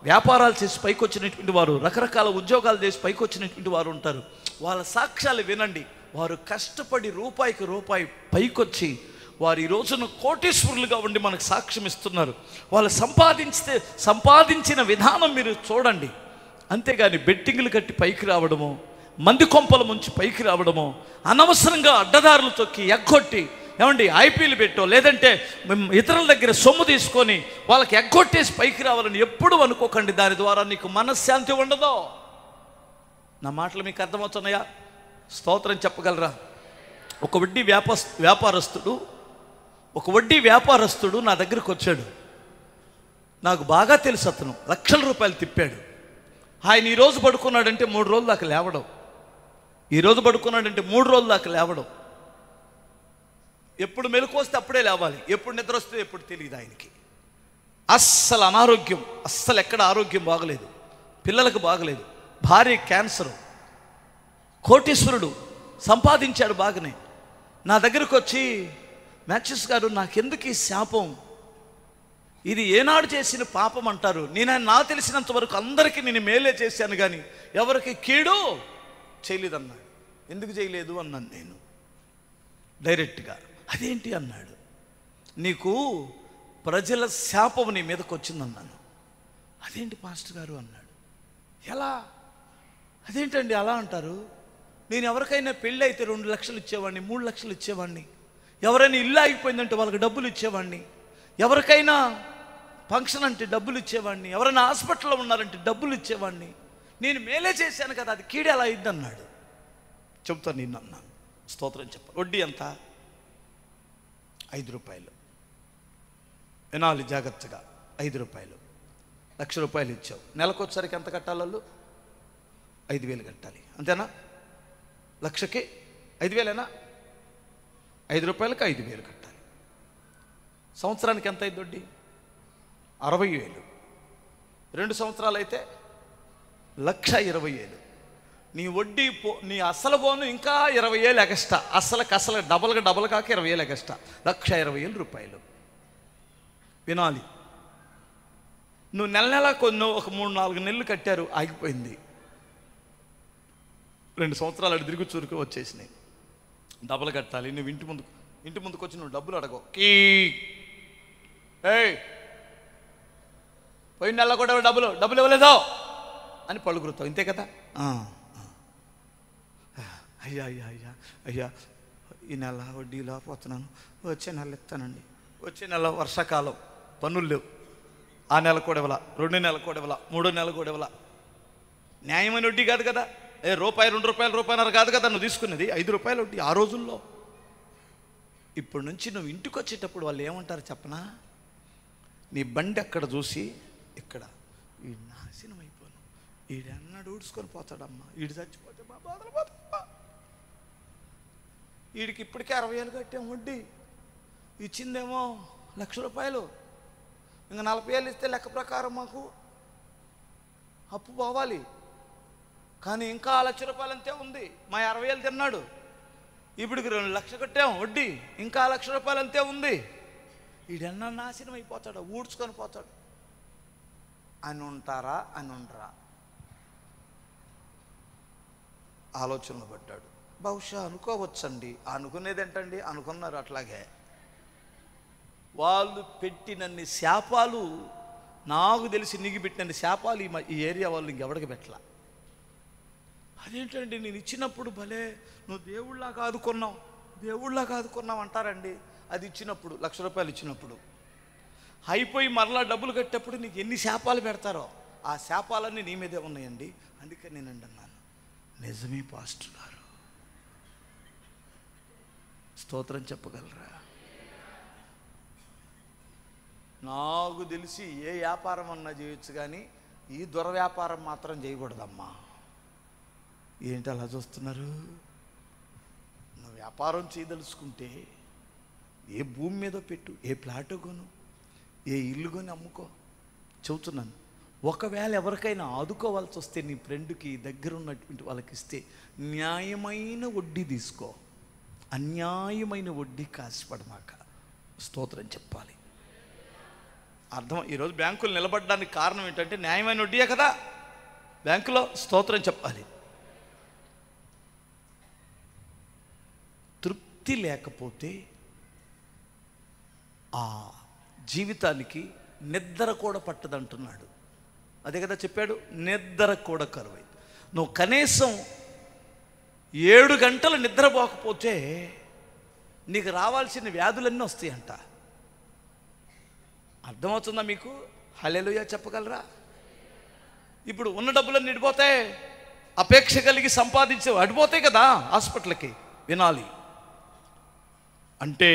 వ్యాపారాలు చేసి పైకి వచ్చినటువంటి వారు, రకరకాల ఉద్యోగాలు చేసి పైకి వచ్చినటువంటి వారు ఉంటారు. వాళ్ళ సాక్ష్యాలు వినండి. వారు కష్టపడి రూపాయికి రూపాయి పైకొచ్చి వారు ఈ రోజున కోటీశ్వరులుగా ఉండి మనకు సాక్ష్యం ఇస్తున్నారు. వాళ్ళు సంపాదించిన విధానం మీరు చూడండి. అంతేగాని బెట్టింగులు కట్టి పైకి రావడమో, మంది కొంపల ముంచి పైకి రావడమో, అనవసరంగా అడ్డదారులు తొక్కి ఎగ్గొట్టి, ఏమండి ఐపీలు పెట్టో లేదంటే ఇతరుల దగ్గర సొమ్ము తీసుకొని వాళ్ళకి ఎగ్గొట్టేసి పైకి రావాలని ఎప్పుడు అనుకోకండి. దాని ద్వారా నీకు మనశ్శాంతి ఉండదో. నా మాటలు మీకు అర్థమవుతున్నాయా? స్తోత్రం చెప్పగలరా? ఒక వడ్డీ వ్యాపారస్తుడు నా దగ్గరికి వచ్చాడు. నాకు బాగా తెలుసు. అతను లక్షల రూపాయలు తిప్పాడు. ఆయన ఈరోజు పడుకున్నాడంటే 3 రోజులు దాకా లేవడం. ఈరోజు పడుకున్నాడంటే 3 రోజులు దాకా లేవడం. ఎప్పుడు మెలకు వస్తే అప్పుడే లేవాలి, ఎప్పుడు నిద్ర వస్తే ఎప్పుడు తెలియదు ఆయనకి. అస్సలు అనారోగ్యం, అస్సలు ఎక్కడ ఆరోగ్యం బాగలేదు, పిల్లలకు బాగలేదు, భార్య క్యాన్సరు, కోటీశ్వరుడు, సంపాదించాడు బాగానే. నా దగ్గరకు వచ్చి, మ్యాథ్యూస్ గారు నాకెందుకు ఈ శాపం, ఇది ఏనాడు చేసిన పాపం అంటారు. నాకు తెలిసినంత వరకు అందరికీ నేను మేలే చేశాను కానీ ఎవరికి కీడు చేయలేదన్నాడు. ఎందుకు చేయలేదు అన్నాను నేను డైరెక్ట్గా. అదేంటి అన్నాడు. నీకు ప్రజల శాపం నీ మీదకి వచ్చిందన్నాను. అదేంటి పాస్టర్ గారు అన్నాడు. ఎలా? అదేంటండి అలా అంటారు? నేను ఎవరికైనా పెళ్ళి అయితే 2 లక్షలు ఇచ్చేవాడిని, 3 లక్షలు ఇచ్చేవాడిని. ఎవరైనా ఇల్లు ఆగిపోయిందంటే వాళ్ళకి డబ్బులు ఇచ్చేవాడిని. ఎవరికైనా ఫంక్షన్ అంటే డబ్బులు ఇచ్చేవాడిని. ఎవరైనా హాస్పిటల్లో ఉన్నారంటే డబ్బులు ఇచ్చేవాడిని. నేను మేలే చేశాను కదా, అది కీడే అలా అయిందన్నాడు. చెప్తాను నిన్ను అన్నాను. స్తోత్రం చెప్పాలి. వడ్డీ ఎంత? 5 రూపాయలు. వినాలి జాగ్రత్తగా. 5 రూపాయలు. 1,00,000 రూపాయలు ఇచ్చావు. నెలకు వచ్చేసరికి ఎంత కట్టాలి? వాళ్ళు 5,000 కట్టాలి. అంతేనా? 1,00,000కి 5,000ఏనా? 5 రూపాయలకి 5,000 కట్టాలి. సంవత్సరానికి ఎంత అయింది వడ్డీ? 60,000. 2 సంవత్సరాలు అయితే 1,20,000. నీ వడ్డీ నీ అసలు పోను ఇంకా 20,000 ఎగస్ట్రా. అసలు డబల్ కాక 20,000 ఎగస్ట్రా. 1,20,000 రూపాయలు. వినాలి. నువ్వు నెల కొన్ని ఒక 3-4 నెలలు కట్టారు, ఆగిపోయింది. 2 సంవత్సరాలు అటు తిరిగి చురుకు వచ్చేసినాయి. డబ్బులు కట్టాలి. నువ్వు ఇంటి ముందుకు వచ్చి నువ్వు డబ్బులు అడగవు. పోయిన నెల కూడా డబ్బులు ఇవ్వలేదో అని పలుకురుతావు. ఇంతే కదా? అయ్యా అయ్యా అయ్యా అయ్యా ఈ నెల వడ్డీలో పోతున్నాను, వచ్చే నెల ఇస్తానండి. వచ్చే నెల వర్షాకాలం, పన్నులు లేవు, ఆ నెల కూడా ఇవ్వాల, 2 నెలలు కూడా ఇవ్వాల, 3 నెలలు కూడా ఇవ్వాల. న్యాయమైన వడ్డీ కాదు కదా. రూపాయి, 2 రూపాయలు, రూపాయన్నర కాదు కదా నువ్వు తీసుకునేది. 5 రూపాయలు వడ్డీ ఆ రోజుల్లో. ఇప్పుడు నుంచి నువ్వు ఇంటికి వచ్చేటప్పుడు వాళ్ళు ఏమంటారు చెప్పనా? నీ బండి అక్కడ చూసి, ఇక్కడ ఈ నాశనం అయిపోను, ఈడన్నాడు ఊడ్చుకొని పోతాడమ్మా, ఈడు చచ్చిపోతే మా బాధలు పోతా, వీడికి ఇప్పటికే 60,000 కట్టాం వడ్డీ, ఇచ్చిందేమో 1,00,000 రూపాయలు, ఇంకా 40,000 ఇస్తే లెక్క ప్రకారం మాకు అప్పు పోవాలి. కానీ ఇంకా 1,00,000 రూపాయలు అంతే ఉంది. మా 60,000 తిన్నాడు, ఇప్పటికి 2 లక్షలు కట్టాం వడ్డీ, ఇంకా 1,00,000 రూపాయలు అంతే ఉంది. వీడన్నా నాశనం అయిపోతాడు, ఊడ్చుకొని పోతాడు అని ఉంటారా? అని ఉండరా? ఆలోచనలు పడ్డాడు. బహుశా అనుకోవచ్చండి. అనుకునేది ఏంటండి? అనుకున్నారు అట్లాగే. వాళ్ళు పెట్టినన్ని శాపాలు, నాకు తెలిసి నీకు పెట్టినన్ని శాపాలు ఈ ఏరియా వాళ్ళు ఇంకెవడికి పెట్టలా. అదేంటండి నేను ఇచ్చినప్పుడు భలే నువ్వు దేవుళ్ళలాగా ఆదుకున్నావు అంటారండి. అది ఇచ్చినప్పుడు ₹1,00,000 ఇచ్చినప్పుడు అయిపోయి మరలా డబ్బులు కట్టేటప్పుడు నీకు ఎన్ని శాపాలు పెడతారో ఆ శాపాలన్నీ నీ మీదే ఉన్నాయండి. అందుకే నేనండి అన్నాను, నిజమే పాస్టర్ గారు, స్తోత్రం చెప్పగలరా? నాకు తెలిసి ఏ వ్యాపారం అన్నా చేయొచ్చు, కానీ ఈ దుర్వ్యాపారం మాత్రం చేయకూడదమ్మా. ఏంటి అలా చూస్తున్నారు? నువ్వు వ్యాపారం చేయదలుచుకుంటే ఏ భూమి మీద పెట్టు, ఏ ప్లాట్ కొను, ఏ ఇల్లు కొని అమ్ముకో. చెబుతున్నాను, ఒకవేళ ఎవరికైనా ఆదుకోవాల్సి వస్తే నీ ఫ్రెండ్కి దగ్గర ఉన్నటువంటి వాళ్ళకి ఇస్తే న్యాయమైన వడ్డీ తీసుకో, అన్యాయమైన వడ్డీ కాసిపడమాక. స్తోత్రం చెప్పాలి. అర్థం. ఈరోజు బ్యాంకులు నిలబడడానికి కారణం ఏంటంటే న్యాయమైన వడ్డీయే కదా బ్యాంకులో. స్తోత్రం చెప్పాలి. తృప్తి లేకపోతే ఆ జీవితానికి నిద్ర కూడా పట్టదంటున్నాడు. అదే కదా చెప్పాడు, నిద్ర కూడా కరువైంది. నువ్వు కనీసం 7 గంటలు నిద్రపోకపోతే నీకు రావాల్సిన వ్యాధులన్నీ వస్తాయంట. అర్థమవుతుందా మీకు? హల్లెలూయా చెప్పగలరా? ఇప్పుడు ఉన్న డబ్బులన్నీ అడిపోతాయి, అపేక్ష కలిగి సంపాదించే అడిపోతాయి కదా హాస్పిటల్కి. వినాలి అంటే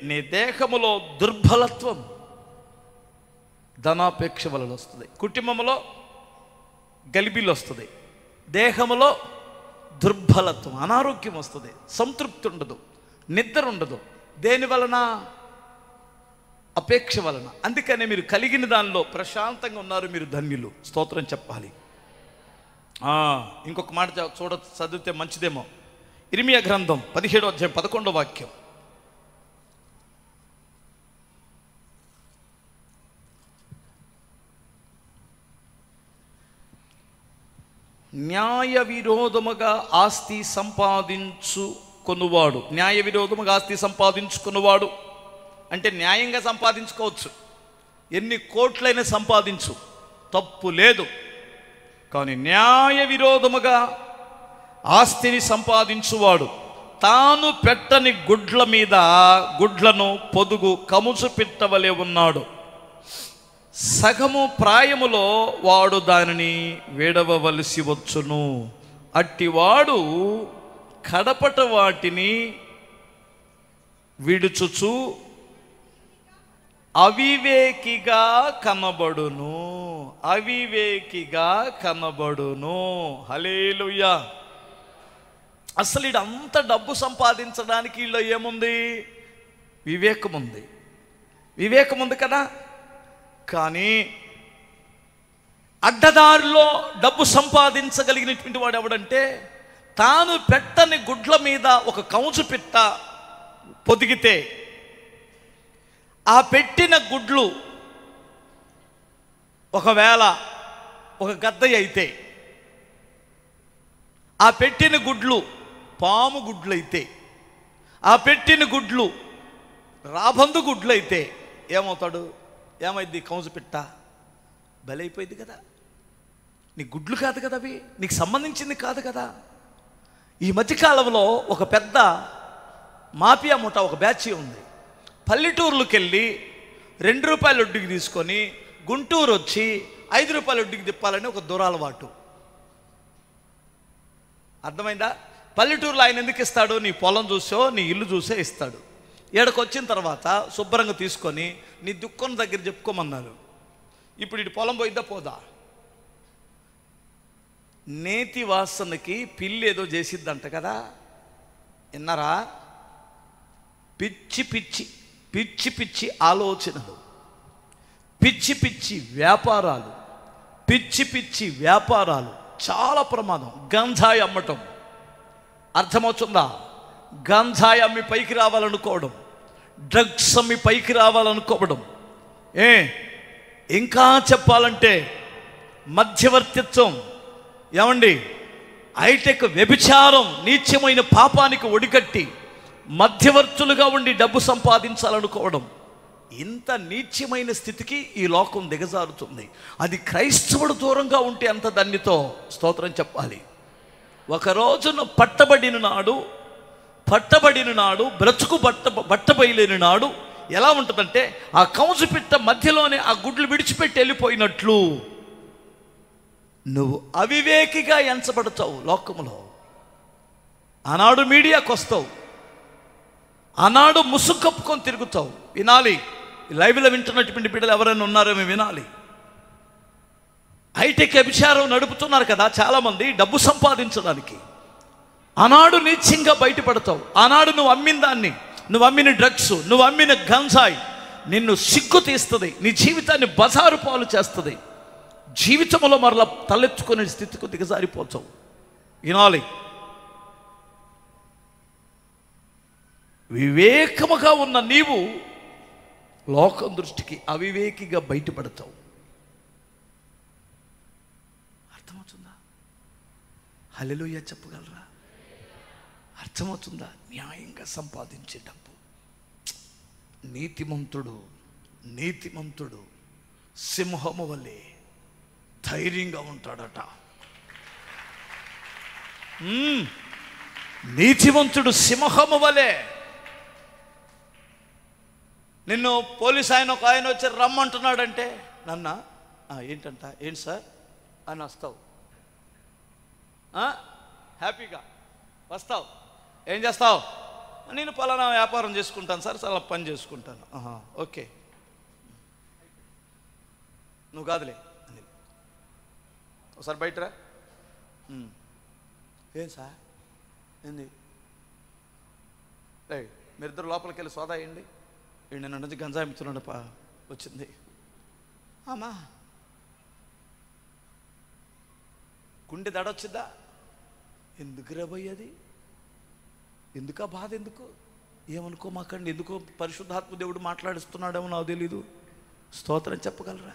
నీ దేహములో దుర్బలత్వం ధనాపేక్ష వలన వస్తుంది, కుటుంబంలో గలిబిలు వస్తుంది, దేహములో దుర్బలత్వం, అనారోగ్యం వస్తుంది, సంతృప్తి ఉండదు, నిద్ర ఉండదు. దేని వలన? అపేక్ష వలన. అందుకనే మీరు కలిగిన దానిలో ప్రశాంతంగా ఉన్నారు, మీరు ధన్యులు. స్తోత్రం చెప్పాలి. ఇంకొక మాట చదివితే మంచిదేమో. ఇర్మియా గ్రంథం 17వ అధ్యాయం 11వ వాక్యం. న్యాయ విరోధముగా ఆస్తి సంపాదించుకున్నవాడు, న్యాయ విరోధముగా ఆస్తి సంపాదించుకున్నవాడు అంటే న్యాయంగా సంపాదించుకోవచ్చు, ఎన్ని కోట్లైనా సంపాదించు, తప్పు లేదు. కానీ న్యాయ విరోధముగా ఆస్తిని సంపాదించువాడు తాను పెట్టని గుడ్ల మీద గుడ్లను పొదుగు కముసు పెట్టవలే ఉన్నాడు. సగము ప్రాయములో వాడు దానిని విడవవలసి వచ్చును. అట్టివాడు కడపట వాటిని విడుచుచు అవివేకిగా కనబడును, అవివేకిగా కనబడును. హల్లెలూయా. అసలు అంత డబ్బు సంపాదించడానికి వీళ్ళు ఏముంది? వివేకం ఉంది, వివేకం ఉంది కదా. కానీ అడ్డదారిలో డబ్బు సంపాదించగలిగినటువంటి వాడు ఎవడంటే, తాను పెట్టని గుడ్ల మీద ఒక కౌజు పిట్ట పొదిగితే ఆ పెట్టిన గుడ్లు ఒకవేళ ఒక గద్ద అయితే, ఆ పెట్టిన గుడ్లు పాము గుడ్లు అయితే, ఆ పెట్టిన గుడ్లు రాబందు గుడ్లు అయితే ఏమవుతాడు? ఏమైంది? కౌజు పిట్ట బలైపోయింది కదా. నీ గుడ్లు కాదు కదా అవి, నీకు సంబంధించింది కాదు కదా. ఈ మధ్యకాలంలో ఒక పెద్ద మాఫియా ముఠ ఒక బ్యాచ్ ఉంది. పల్లెటూర్లకు వెళ్ళి ₹2 వడ్డీకి తీసుకొని గుంటూరు వచ్చి ₹5 వడ్డీకి తిప్పాలని ఒక దురలవాటు. అర్థమైందా? పల్లెటూరులో ఆయన ఎందుకు ఇస్తాడు? నీ పొలం చూసో నీ ఇల్లు చూసే ఇస్తాడు. ఏడకు వచ్చిన తర్వాత శుభ్రంగా తీసుకొని నీ దుఃఖం దగ్గర చెప్పుకోమన్నారు. ఇప్పుడు ఇటు పొలం పోయిద్దా పోదా? నేతి వాసనకి పిల్లి ఏదో చేసిద్దంట కదా, విన్నారా? పిచ్చి పిచ్చి పిచ్చి పిచ్చి ఆలోచనలు, పిచ్చి పిచ్చి వ్యాపారాలు, పిచ్చి పిచ్చి వ్యాపారాలు చాలా ప్రమాదం. గంజాయి అమ్మటం, అర్థమవుతుందా? గంజాయి అమ్మి పైకి రావాలనుకోవడం, డ్రగ్స్ అమ్మి పైకి రావాలనుకోవడం, ఇంకా చెప్పాలంటే మధ్యవర్తిత్వం, ఏమండి హైటెక్ వ్యభిచారం, నీచమైన పాపానికి ఒడిగట్టి మధ్యవర్తులుగా ఉండి డబ్బు సంపాదించాలనుకోవడం, ఇంత నీచమైన స్థితికి ఈ లోకం దిగజారుతుంది. అది క్రైస్తవుడు దూరంగా ఉంటే అంత దానితో స్తోత్రం చెప్పాలి. ఒక రోజున పట్టబడిన నాడు బ్రతుకు బట్టబయలేని నాడు ఎలా ఉంటుందంటే, ఆ కంసు పిట్ట మధ్యలోనే ఆ గుడ్లు విడిచిపెట్టి వెళ్ళిపోయినట్లు నువ్వు అవివేకిగా ఎంచబడతావు లోకములో. ఆనాడు మీడియాకు వస్తావు, ఆనాడు ముసుగు కప్పుకొని తిరుగుతావు. వినాలి, లైవ్లో వింటున్నటువంటి బిడ్డలు ఎవరైనా ఉన్నారేమో వినాలి. హైటెక్ వ్యభిచారం నడుపుతున్నారు కదా చాలామంది డబ్బు సంపాదించడానికి. ఆనాడు నీచంగా బయటపడతావు. ఆనాడు నువ్వు అమ్మిన దాన్ని, నువ్వు అమ్మిన డ్రగ్స్, నువ్వు అమ్మిన గంజాయి నిన్ను సిగ్గు తీస్తుంది, నీ జీవితాన్ని బజారు పాలు చేస్తుంది. జీవితంలో మరలా తలెత్తుకునే స్థితికి దిగజారిపోతావు. వినాలి, వివేకముగా ఉన్న నీవు లోకం దృష్టికి అవివేకిగా బయటపడతావు. అర్థమవుతుందా? హల్లెలూయా చెప్పగలరా? అర్థమవుతుందా? న్యాయంగా సంపాదించే డబ్బు. నీతిమంతుడు సింహము వలె ధైర్యంగా ఉంటాడట. నీతిమంతుడు సింహము వలె. నిన్ను పోలీస్ ఒక ఆయన వచ్చి రమ్మంటున్నాడంటే, ఏంటంట, ఏంటి సార్ అని వస్తావు, హ్యాపీగా వస్తావు. ఏం చేస్తావు? నేను పలానా వ్యాపారం చేసుకుంటాను సార్, చాలా పని చేసుకుంటాను. ఓకే, నువ్వు కాదులే అని ఒకసారి బయటరా. ఏం సార్ ఏంది? మీరిద్దరు లోపలికి వెళ్ళి సోదా అయ్యండి. నేను నుంచి గంజాయి అమ్ముతున్నాడు వచ్చింది. అమ్మా గుండె దడొచ్చిందా? ఎందుకు రాబోయేది? ఎందుకు ఆ బాధ? ఎందుకు ఏమనుకోమాకండి. ఎందుకో పరిశుద్ధాత్మ దేవుడు మాట్లాడిస్తున్నాడేమో నాకు తెలీదు. స్తోత్రం చెప్పగలరా?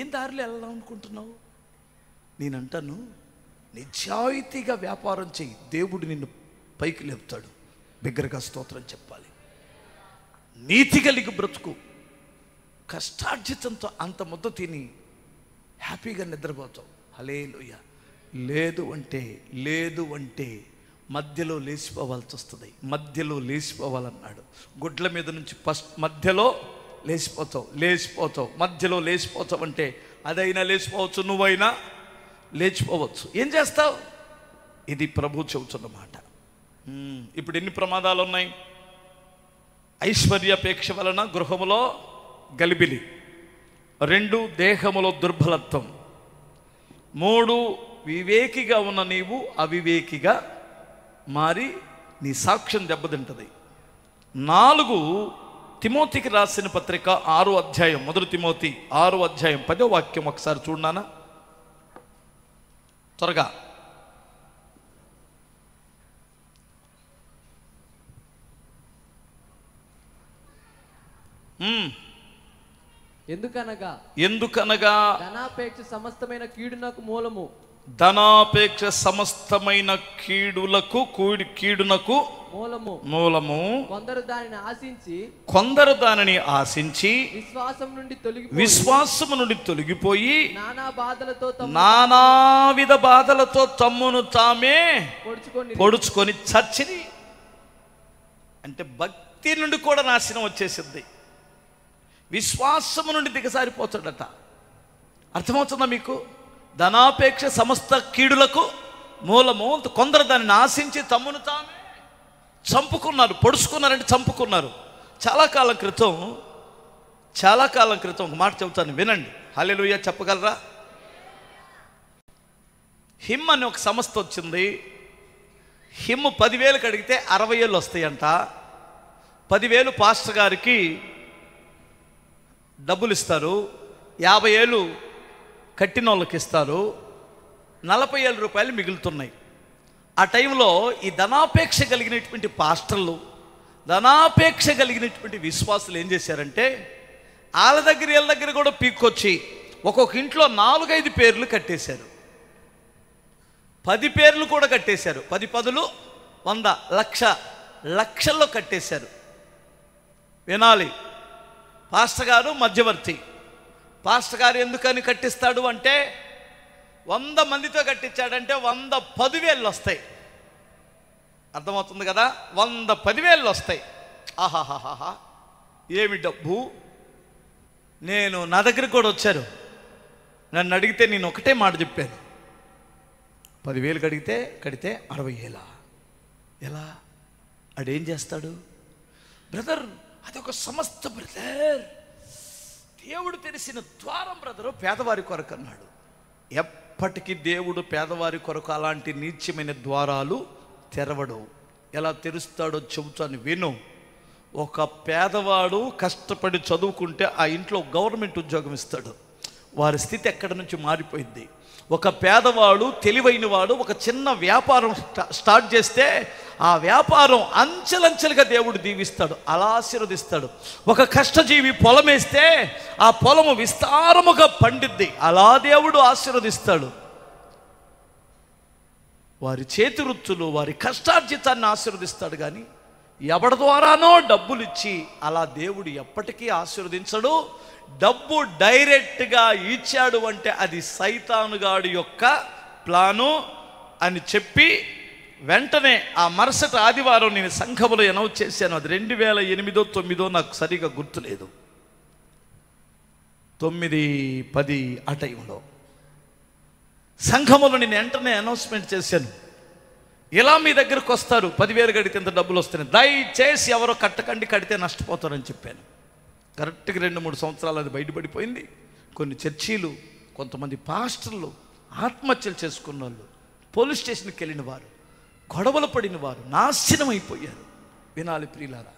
ఏం దారిలో వెళ్దాం అనుకుంటున్నావు? నేనంటాను, నిజాయితీగా వ్యాపారం చెయ్యి, దేవుడు నిన్ను పైకి లేపుతాడు. బిగ్గరగా స్తోత్రం చెప్పాలి. నీతి కలిగి బ్రతుకు. కష్టార్జితంతో అంత ముద్ద తిని హ్యాపీగా నిద్రపోతావు. హల్లెలూయా. లేదు అంటే మధ్యలో లేచిపోవాల్సి వస్తుంది. మధ్యలో లేచిపోవాలన్నాడు. గుడ్ల మీద నుంచి మధ్యలో లేచిపోతావు. మధ్యలో లేచిపోతావు అంటే అదైనా లేచిపోవచ్చు, నువ్వైనా లేచిపోవచ్చు. ఏం చేస్తావు? ఇది ప్రభు చెబుతున్నమాట. ఇప్పుడు ఎన్ని ప్రమాదాలు ఉన్నాయి? ఐశ్వర్యాపేక్ష వలన గృహములో గలిబిలి, 2 దేహములో దుర్బలత్వం, 3 వివేకిగా ఉన్న నీవు అవివేకిగా మారి నీ సాక్ష్యం దెబ్బతింటది. 4 తిమోతికి రాసిన పత్రిక 6వ అధ్యాయం, 1 తిమోతి 6వ అధ్యాయం 10వ వాక్యం ఒకసారి చూడనా త్వరగా. ఎందుకనగా ధనాపేక్ష సమస్తమైన కీడునకు మూలము కొందరు దానిని ఆశించి విశ్వాసము నుండి తొలగిపోయి నానావిధ బాధలతో తమ్మును తామే పొడుచుకొని చచ్చిరి. అంటే భక్తి నుండి కూడా నాశనం వచ్చేసింది. విశ్వాసము నుండి దిగసారిపోతాడట. అర్థమవుతుందా మీకు? ధనాపేక్ష సమస్త కీడులకు మూలము. కొందరు దానిని ఆశించి తమ్మును తామే చంపుకున్నారు. పొడుచుకున్నారంటే చంపుకున్నారు. చాలా కాలం క్రితం ఒక మాట చెబుతాను, వినండి. హల్లెలూయా చెప్పగలరా? హిమ్ అని ఒక సంస్థ వచ్చింది. హిమ్ 10,000 అడిగితే 60,000 వస్తాయంట. 10,000 పాస్టర్ గారికి డబ్బులు ఇస్తారు, 50,000 కట్టిన వాళ్ళకి ఇస్తారు, 40,000 రూపాయలు మిగులుతున్నాయి. ఆ టైంలో ఈ ధనాపేక్ష కలిగినటువంటి పాస్టర్లు, ధనాపేక్ష కలిగినటువంటి విశ్వాసులు ఏం చేశారంటే, వాళ్ళ దగ్గర కూడా పీక్కొచ్చి ఒక్కొక్క ఇంట్లో 4-5 పేర్లు కట్టేశారు. 10 పేర్లు కూడా కట్టేశారు. 10 పదులు 100 లక్షల్లో కట్టేశారు. వినాలి. పాస్టర్ గారు మధ్యవర్తి. పాస్టర్ గారు ఎందుకని కట్టిస్తాడు అంటే 100 మందితో కట్టించాడంటే 100 10,000 వస్తాయి. అర్థమవుతుంది కదా? 100 10,000 వస్తాయి. ఆహాహాహా, ఏమి డబ్బు! నా దగ్గరికి కూడా వచ్చారు. నన్ను అడిగితే నేను ఒకటే మాట చెప్పాను, 10,000 కడితే 60,000. ఎలా? అడేం చేస్తాడు? బ్రదర్, అదొక సమస్త బ్రదర్, దేవుడు తెరిసిన ద్వారం బ్రదరు, పేదవారి కొరకు అన్నాడు. ఎప్పటికీ దేవుడు పేదవారి కొరకు అలాంటి నీచమైన ద్వారాలు తెరవడు. ఎలా తెరుస్తాడో చెబుతాను, విను. ఒక పేదవాడు కష్టపడి చదువుకుంటే ఆ ఇంట్లో గవర్నమెంట్ ఉద్యోగం ఇస్తాడు. వారి స్థితి ఎక్కడి నుంచి మారిపోయింది. ఒక పేదవాడు, తెలివైన వాడు ఒక చిన్న వ్యాపారం స్టార్ట్ చేస్తే ఆ వ్యాపారం అంచెలంచెలుగా దేవుడు దీవిస్తాడు, అలా ఆశీర్వదిస్తాడు. ఒక కష్టజీవి పొలం వేస్తే ఆ పొలము విస్తారముగా పండిద్ది, అలా దేవుడు ఆశీర్వదిస్తాడు. వారి చేతి వృత్తులు, వారి కష్టార్జితాన్ని ఆశీర్వదిస్తాడు. కానీ ఎవరి ద్వారానో డబ్బులు ఇచ్చి అలా దేవుడు ఎప్పటికీ ఆశీర్వదించడు. డబ్బు డైరెక్ట్గా ఇచ్చాడు అంటే అది సైతానుగాడి యొక్క ప్లాను అని చెప్పి వెంటనే ఆ మరుసటి ఆదివారం నేను సంఘములో అనౌన్స్ చేశాను. అది 2008 9 నాకు సరిగా గుర్తులేదు, 9 10 ఆ టైంలో సంఘములో నేను వెంటనే అనౌన్స్మెంట్ చేశాను. ఇలా మీ దగ్గరకు వస్తారు, 10,000 కడితే ఇంత డబ్బులు వస్తున్నాయి, దయచేసి ఎవరో కట్టకండి, కడితే నష్టపోతారని చెప్పాను. కరెక్ట్గా 2-3 సంవత్సరాలు అది బయటపడిపోయింది. కొన్ని చర్చీలు, కొంతమంది పాస్టర్లు ఆత్మహత్యలు చేసుకున్న వాళ్ళు, పోలీస్ స్టేషన్కి వెళ్ళిన వారు, గొడవలు పడిన వారు నాశనం అయిపోయారు. వినాలి ప్రియులారా,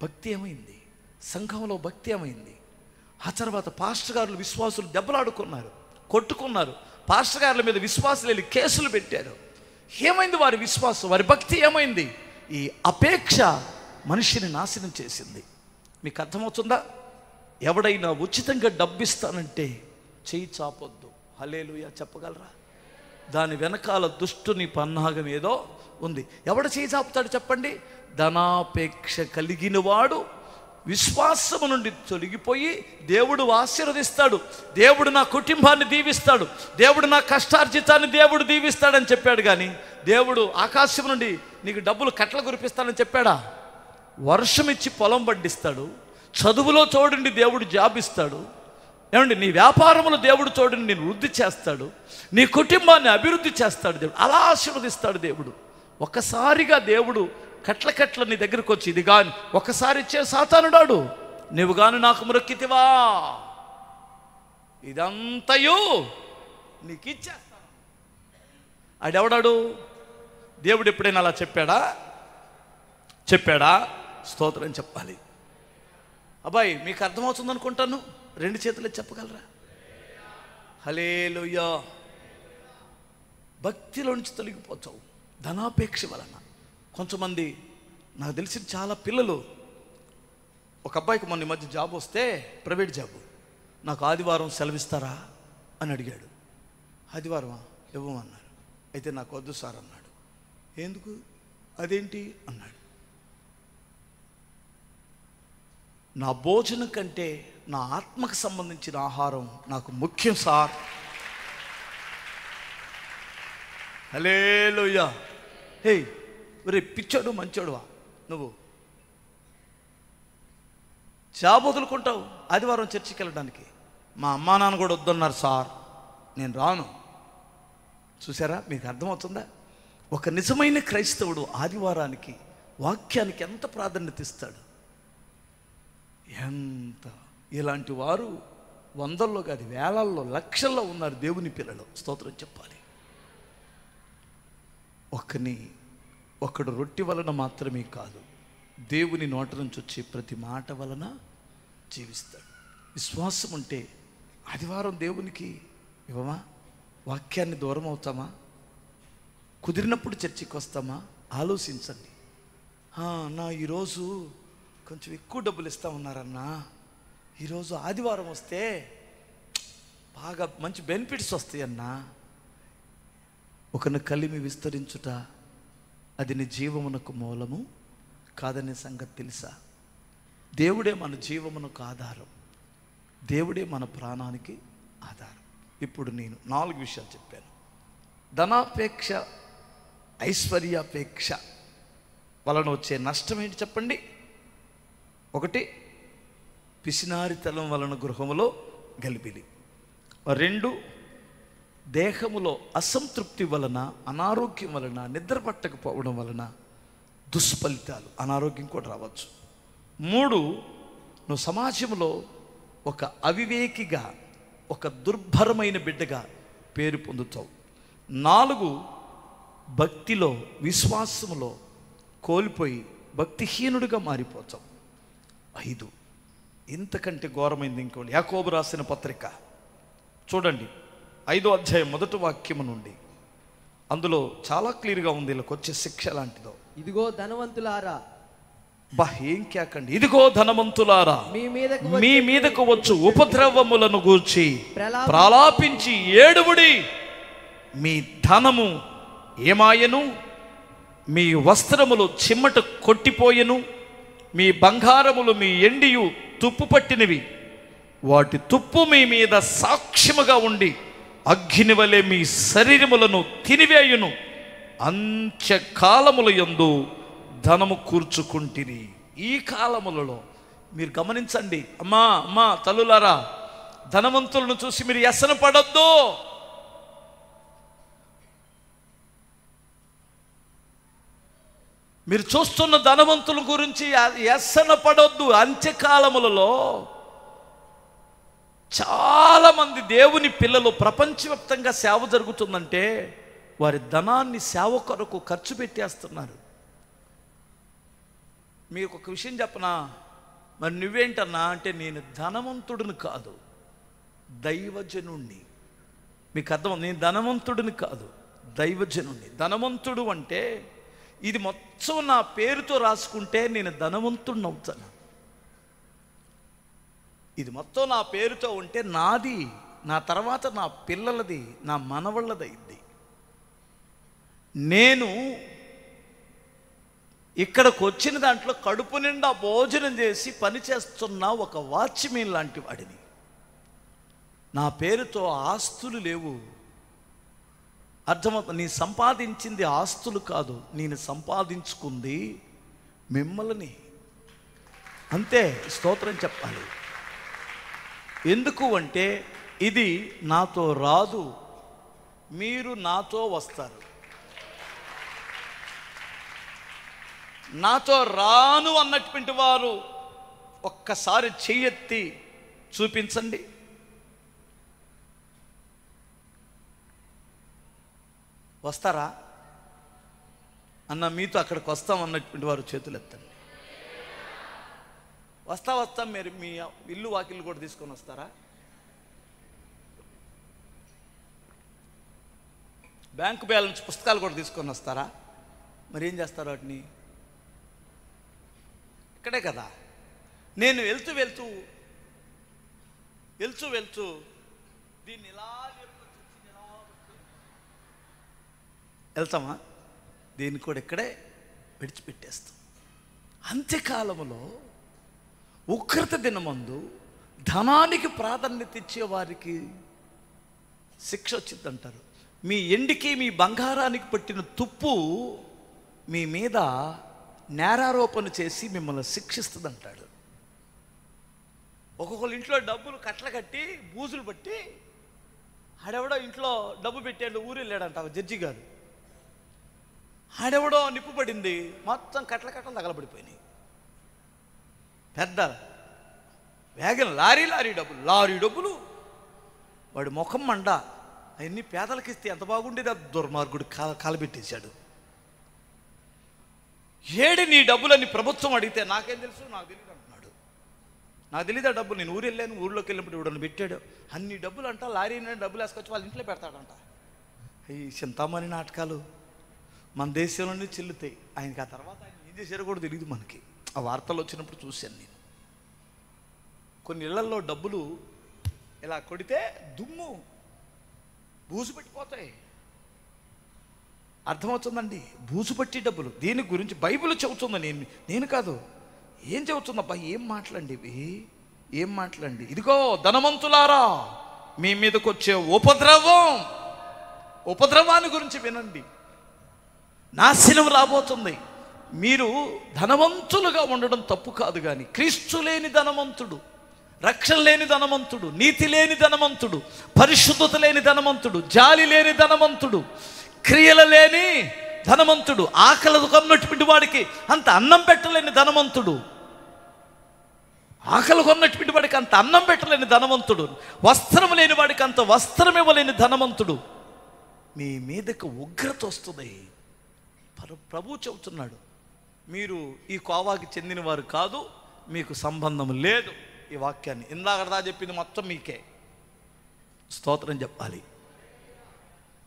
భక్తి ఏమైంది? సంఘంలో భక్తి ఏమైంది? ఆ తర్వాత పాస్టర్ గారులు, విశ్వాసులు దెబ్బలాడుకున్నారు, కొట్టుకున్నారు. పాస్టర్ గారుల మీద విశ్వాసులు వెళ్ళి కేసులు పెట్టారు. ఏమైంది వారి విశ్వాసం, వారి భక్తి ఏమైంది? ఈ అపేక్ష మనిషిని నాశనం చేసింది. మీకు అర్థమవుతుందా? ఎవడైనా ఉచితంగా డబ్బిస్తానంటే చెయ్యి చాపొద్దు. హల్లెలూయా చెప్పగలరా? దాని వెనకాల దుష్టుని పన్నాగం ఏదో ఉంది. ఎవడు చేయి చాపుతాడు చెప్పండి? ధనాపేక్ష కలిగిన వాడు విశ్వాసము నుండి తొలగిపోయి దేవుడు ఆశీర్వదిస్తాడు, దేవుడు నా కుటుంబాన్ని దీవిస్తాడు, దేవుడు నా కష్టార్జితాన్ని దేవుడు దీవిస్తాడని చెప్పాడు. కానీ దేవుడు ఆకాశం నుండి నీకు డబ్బులు కట్టలు కురిపిస్తానని చెప్పాడా? వర్షం ఇచ్చి పొలం పండిస్తాడు, చదువులో తోడుండి దేవుడు జాబ్ ఇస్తాడు, ఏమండి నీ వ్యాపారంలో దేవుడు తోడుని నేను వృద్ధి చేస్తాడు, నీ కుటుంబాన్ని అభివృద్ధి చేస్తాడు దేవుడు, అలా ఆశీర్వదిస్తాడు దేవుడు. ఒక్కసారిగా దేవుడు కట్ల నీ దగ్గరికి వచ్చి ఇది గాని ఒకసారి ఇచ్చే సాతానుడాడు, నువ్వు గాని నాకు మొరక్కితివా ఇదంతయు నీకు ఇచ్చేస్తాను. ఆడెవడాడు? దేవుడు ఎప్పుడైనా అలా చెప్పాడా? స్తోత్రం చెప్పాలి. అబ్బాయి మీకు అర్థమవుతుంది అనుకుంటాను, 2 చేతులు చెప్పగలరా? హల్లెలూయా. భక్తిలో నుంచి తొలగిపోతావు ధనాపేక్ష వలన. కొంతమంది నాకు తెలిసిన చాలా పిల్లలు, ఒక అబ్బాయికి మొన్న ఈ మధ్య జాబ్ వస్తే, ప్రైవేట్ జాబు, నాకు ఆదివారం సెలవిస్తారా అని అడిగాడు. ఆదివారమా? ఇవ్వమన్నారు. అయితే నాకు వద్దు సార్ అన్నాడు. ఎందుకు? అదేంటి అన్నాడు. నా భోజనం కంటే నా ఆత్మకు సంబంధించిన ఆహారం నాకు ముఖ్యం సార్. హల్లెలూయా. హే ఒరే పిచ్చోడు మంచోడువా నువ్వు, జాబ్ వదులుకుంటావు ఆదివారం చర్చికి వెళ్ళడానికి. మా అమ్మా నాన్న కూడా వద్దన్నారు సార్, నేను రాను. చూసారా? మీకు అర్థమవుతుందా? ఒక నిజమైన క్రైస్తవుడు ఆదివారానికి, వాక్యానికి ఎంత ప్రాధాన్యత ఇస్తాడు. ఎంత ఇలాంటి వారు వందల్లో కాదు వేలల్లో లక్షల్లో ఉన్నారు దేవుని పిల్లలు. స్తోత్రం చెప్పాలి. ఒకడు రొట్టె వలన మాత్రమే కాదు, దేవుని నోట నుంచి వచ్చే ప్రతి మాట వలన జీవిస్తాడు. విశ్వాసం ఉంటే ఆదివారం దేవునికి ఇవ్వమా? వాక్యాన్ని దూరం అవుతామా? కుదిరినప్పుడు చర్చికి వస్తామా? ఆలోచించండి. నా ఈరోజు కొంచెం ఎక్కువ డబ్బులు ఇస్తా ఉన్నారన్నా, ఈరోజు ఆదివారం వస్తే బాగా మంచి బెనిఫిట్స్ వస్తాయన్నా. ఒకరిని కలిమి విస్తరించుట అది నీ జీవమునకు మూలము కాదనే సంగతి తెలుసా? దేవుడే మన జీవమునకు ఆధారం, దేవుడే మన ప్రాణానికి ఆధారం. ఇప్పుడు నేను 4 విషయాలు చెప్పాను. ధనాపేక్ష, ఐశ్వర్యాపేక్ష వలన వచ్చే నష్టం ఏంటి చెప్పండి? 1, పిసినారితనం వలన గృహములో గలిబిలి. 2, దేహములో అసంతృప్తి వలన, అనారోగ్యం వలన, నిద్ర పట్టకపోవడం వలన దుష్ఫలితాలు, అనారోగ్యం కూడా రావచ్చు. 3, నువ్వు సమాజంలో ఒక అవివేకిగా, ఒక దుర్భరమైన బిడ్డగా పేరు పొందుతావు. 4, భక్తిలో, విశ్వాసములో కోల్పోయి భక్తిహీనుడిగా మారిపోతావు. 5, ఇంతకంటే ఘోరమైంది ఇంకోటి. యాకోబు రాసిన పత్రిక చూడండి, 5వ అధ్యాయం 1వ వాక్యము నుండి. అందులో చాలా క్లియర్గా ఉంది, వీళ్ళకి వచ్చే శిక్ష లాంటిదో. ఇదిగో ధనవంతులారా, ఏం కేకండి, ఇదిగో ధనవంతులారా, మీ మీదకు వచ్చు ఉపద్రవములను గూర్చి ప్రలాపించి ఏడువుడి. మీ ధనము ఏమాయను, మీ వస్త్రములు చిమ్మట కొట్టిపోయెను, మీ బంగారములు, మీ ఎండియు తుప్పు పట్టినవి, వాటి తుప్పు మీ మీద సాక్ష్యముగా ఉండి అగ్ని వలె మీ శరీరములను తినివేయును. అంత్యకాలముల యందు ధనము కూర్చుకుంటిరి. ఈ కాలములలో మీరు గమనించండి, అమ్మా తల్లులారా, ధనవంతులను చూసి మీరు వ్యసన పడొద్దు. మీరు చూస్తున్న ధనవంతుల గురించి వ్యసన పడొద్దు. అంత్యకాలములలో చాలామంది దేవుని పిల్లలు, ప్రపంచవ్యాప్తంగా సేవ జరుగుతుందంటే వారి ధనాన్ని సేవ కొరకు ఖర్చు పెట్టేస్తున్నారు. మీకు ఒక విషయం చెప్పనా? మరి నువ్వేంటన్నా అంటే, నేను ధనవంతుడిని కాదు, దైవజనుణ్ణి. మీకు అర్థం? నేను ధనవంతుడిని కాదు, దైవజనుణ్ణి. ధనవంతుడు అంటే ఇది మొత్తం నా పేరుతో రాసుకుంటే నేను ధనవంతుడిని అవుతాను. ఇది మొత్తం నా పేరుతో ఉంటే నాది, నా తర్వాత నా పిల్లలది, నా మనవళ్ళదైద్ది. నేను ఇక్కడికి వచ్చిన దాంట్లో కడుపు నిండా భోజనం చేసి పనిచేస్తున్న ఒక వాచ్మెన్ లాంటి వాడిని. నా పేరుతో ఆస్తులు లేవు. అర్థమవుతుంది? నీ సంపాదించింది ఆస్తులు కాదు, నేను సంపాదించుకుంది మిమ్మల్ని. అంతే, స్తోత్రం చెప్పాలి. ఎందుకు అంటే ఇది నాతో రాదు, మీరు నాతో వస్తారు. నాతో రాను అన్నటువంటి వారు ఒక్కసారి చెయ్యెత్తి చూపించండి. వస్తారా అన్న? మీతో అక్కడికి వస్తాం అన్నటువంటి వారు చేతులు ఎత్తండి. వస్తాం. మీరు మీ ఇల్లు వాకిళ్ళు కూడా తీసుకొని వస్తారా? బ్యాంకు బ్యాలెన్స్ పుస్తకాలు కూడా తీసుకొని వస్తారా? మరి ఏం చేస్తారు వాటిని? ఇక్కడే కదా. నేను వెళ్తూ దీన్ని ఇలా వెళ్తామా? దీన్ని కూడా ఇక్కడే విడిచిపెట్టేస్తాం. అంత్యకాలములో ఉగ్రత దినమందు ధనానికి ప్రాధాన్యత ఇచ్చే వారికి శిక్ష వచ్చిందంటారు. మీ ఎండికి, మీ బంగారానికి పట్టిన తుప్పు మీ మీద నేరారోపణ చేసి మిమ్మల్ని శిక్షిస్తుంది అంటాడు. ఒక్కొక్కరు ఇంట్లో డబ్బులు కట్టలు కట్టి బూజులు పట్టి, ఆడెవడో ఇంట్లో డబ్బు పెట్టాడు, ఊరు వెళ్ళాడంట జడ్జి గారు. ఆడెవడో నిప్పు పడింది, మొత్తం కట్టలు తగలబడిపోయినాయి. పెద్ద వేగం లారీ డబ్బులు వాడి ముఖం మండ. అవన్నీ పేదలకు ఇస్తే ఎంత బాగుండేది. ఆ దుర్మార్గుడు కాలబెట్టేశాడు. ఏడి నీ డబ్బులని ప్రభుత్వం అడిగితే నాకేం తెలుసు, నాకు తెలియదు అంటున్నాడు. నాకు తెలియదు ఆ డబ్బులు, నేను ఊరు వెళ్ళాను, ఊళ్ళోకి వెళ్ళినప్పుడు ఇవ్వడని పెట్టాడు. అన్ని డబ్బులు అంట, లారీ డబ్బులు వేసుకొచ్చి వాళ్ళ ఇంట్లో పెడతాడంట. ఈ చింతామణి నాటకాలు మన దేశంలోనే చెల్లుతాయి. ఆయనకి ఆ తర్వాత ఆయన ఏం చేశారో కూడా తెలియదు మనకి. ఆ వార్తలు వచ్చినప్పుడు చూశాను నేను. కొన్ని ఇళ్లల్లో డబ్బులు ఇలా కొడితే దుమ్ము బూజు పెట్టిపోతాయి. అర్థమవుతుందండి? బూజు పట్టి డబ్బులు. దీని గురించి బైబిల్ చెబుతుంది, నేను కాదు. ఏం చెబుతుందబ్బా? ఏం మాటలండి ఇవి? ఏం మాటలండి? ఇదిగో ధనవంతులారా, మీ మీదకి వచ్చే ఉపద్రవాన్ని గురించి వినండి. నాశనం రాబోతుంది. మీరు ధనవంతులుగా ఉండడం తప్పు కాదు, కానీ క్రీస్తు లేని ధనవంతుడు, రక్షణ లేని ధనవంతుడు, నీతి లేని ధనవంతుడు, పరిశుద్ధత లేని ధనవంతుడు, జాలి లేని ధనవంతుడు, క్రియల లేని ధనవంతుడు, ఆకలి కొన్నటువంటి వాడికి అంత అన్నం పెట్టలేని ధనవంతుడు, ఆకలి కొన్నటువంటి వాడికి అంత అన్నం పెట్టలేని ధనవంతుడు, వస్త్రం లేని వాడికి అంత వస్త్రం ఇవ్వలేని ధనవంతుడు, మీ మీదకు ఉగ్రత వస్తుంది. ప్రభు చెబుతున్నాడు, మీరు ఈ కోవాకి చెందిన వారు కాదు, మీకు సంబంధం లేదు. ఈ వాక్యాన్ని ఇందాకదా చెప్పింది మొత్తం మీకే. స్తోత్రం చెప్పాలి.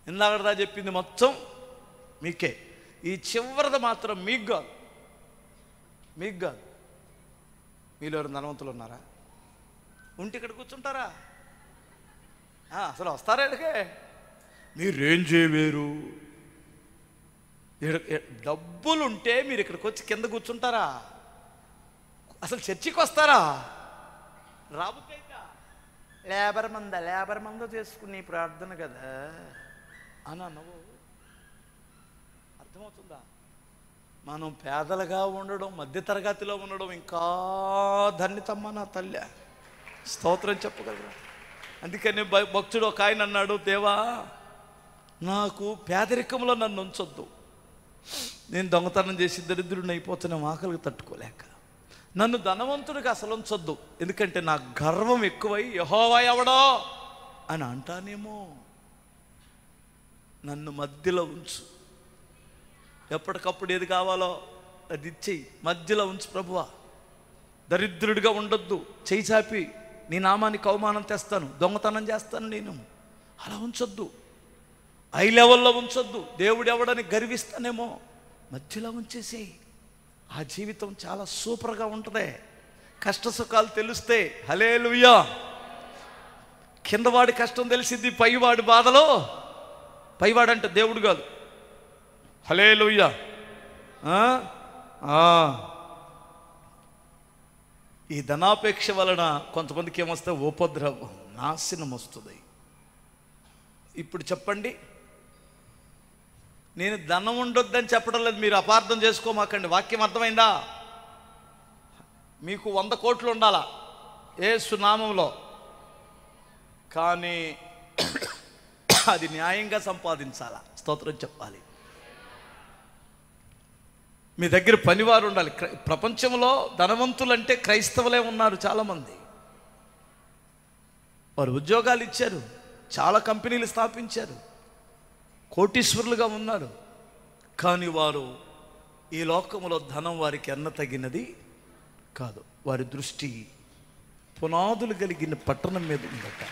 ఇందాకదా చెప్పింది మొత్తం మీకే. ఈ చివరిది మాత్రం మీకు కాదు, మీకు కాదు. మీలో ఎవరు ధనవంతులు ఉన్నారా? ఉంటే ఇక్కడ కూర్చుంటారా? అసలు వస్తారా ఇక్కడికే? మీరేం చేయలేరు. డబ్బులుంటే మీరు ఇక్కడికి వచ్చి కింద కూర్చుంటారా? అసలు చర్చికి వస్తారా? రాబుకైతే లేబర్ మంద చేసుకుని ప్రార్థన కదా అని అన్నవు. అర్థమవుతుందా? మనం పేదలుగా ఉండడం, మధ్యతరగతిలో ఉండడం ఇంకా ధన్యతమ్మ నా తల్లి. స్తోత్రం చెప్పగలరా? అందుకని భక్తుడు ఒక ఆయన అన్నాడు, దేవా నాకు పేదరికంలో నన్ను ఉంచొద్దు, నేను దొంగతనం చేసి దరిద్రుడిని అయిపోతున్నాను ఆకలికి తట్టుకోలేక. నన్ను ధనవంతుడికి అసలు ఉంచొద్దు, ఎందుకంటే నా గర్వం ఎక్కువై యెహోవా ఎవడో అని అంటానేమో. నన్ను మధ్యలో ఉంచు, ఎప్పటికప్పుడు ఏది కావాలో అది ఇచ్చేయి, మధ్యలో ఉంచు ప్రభువా. దరిద్రుడిగా ఉండొద్దు, చేయి చాపి నీ నామానికి అవమానం తెస్తాను, దొంగతనం చేస్తాను నేను, అలా ఉంచొద్దు. ఐ లెవెల్లో ఉంచొద్దు, దేవుడు ఎవడని గర్విస్తానేమో. మధ్యలో ఉంచేసేయి. ఆ జీవితం చాలా సూపర్గా ఉంటుంది. కష్ట సుఖాలు తెలుస్తే హల్లెలూయా. కిందవాడి కష్టం తెలిసింది, పైవాడి బాధలో, పైవాడంటే దేవుడు కాదు. హల్లెలూయా. ఈ ధనాపేక్ష వలన కొంతమందికి ఏమొస్తే ఉపద్రవం, నాశనం వస్తుంది. ఇప్పుడు చెప్పండి, నేను ధనం ఉండొద్దని చెప్పడం లేదు, మీరు అపార్థం చేసుకోమాకండి. వాక్యం అర్థమైందా? మీకు 100 కోట్లు ఉండాలా యేసు నామంలో, కానీ అది న్యాయంగా సంపాదించాలా. స్తోత్రం చెప్పాలి. మీ దగ్గర పనివారు ఉండాలి. ప్రపంచంలో ధనవంతులంటే క్రైస్తవులే ఉన్నారు చాలామంది. వారు ఉద్యోగాలు ఇచ్చారు, చాలా కంపెనీలు స్థాపించారు, కోటీశ్వరులుగా ఉన్నారు. కానీ వారు ఈ లోకంలో ధనం వారికి అన్న తగినది కాదు. వారి దృష్టి పునాదులు కలిగిన పట్టణం మీద ఉందట.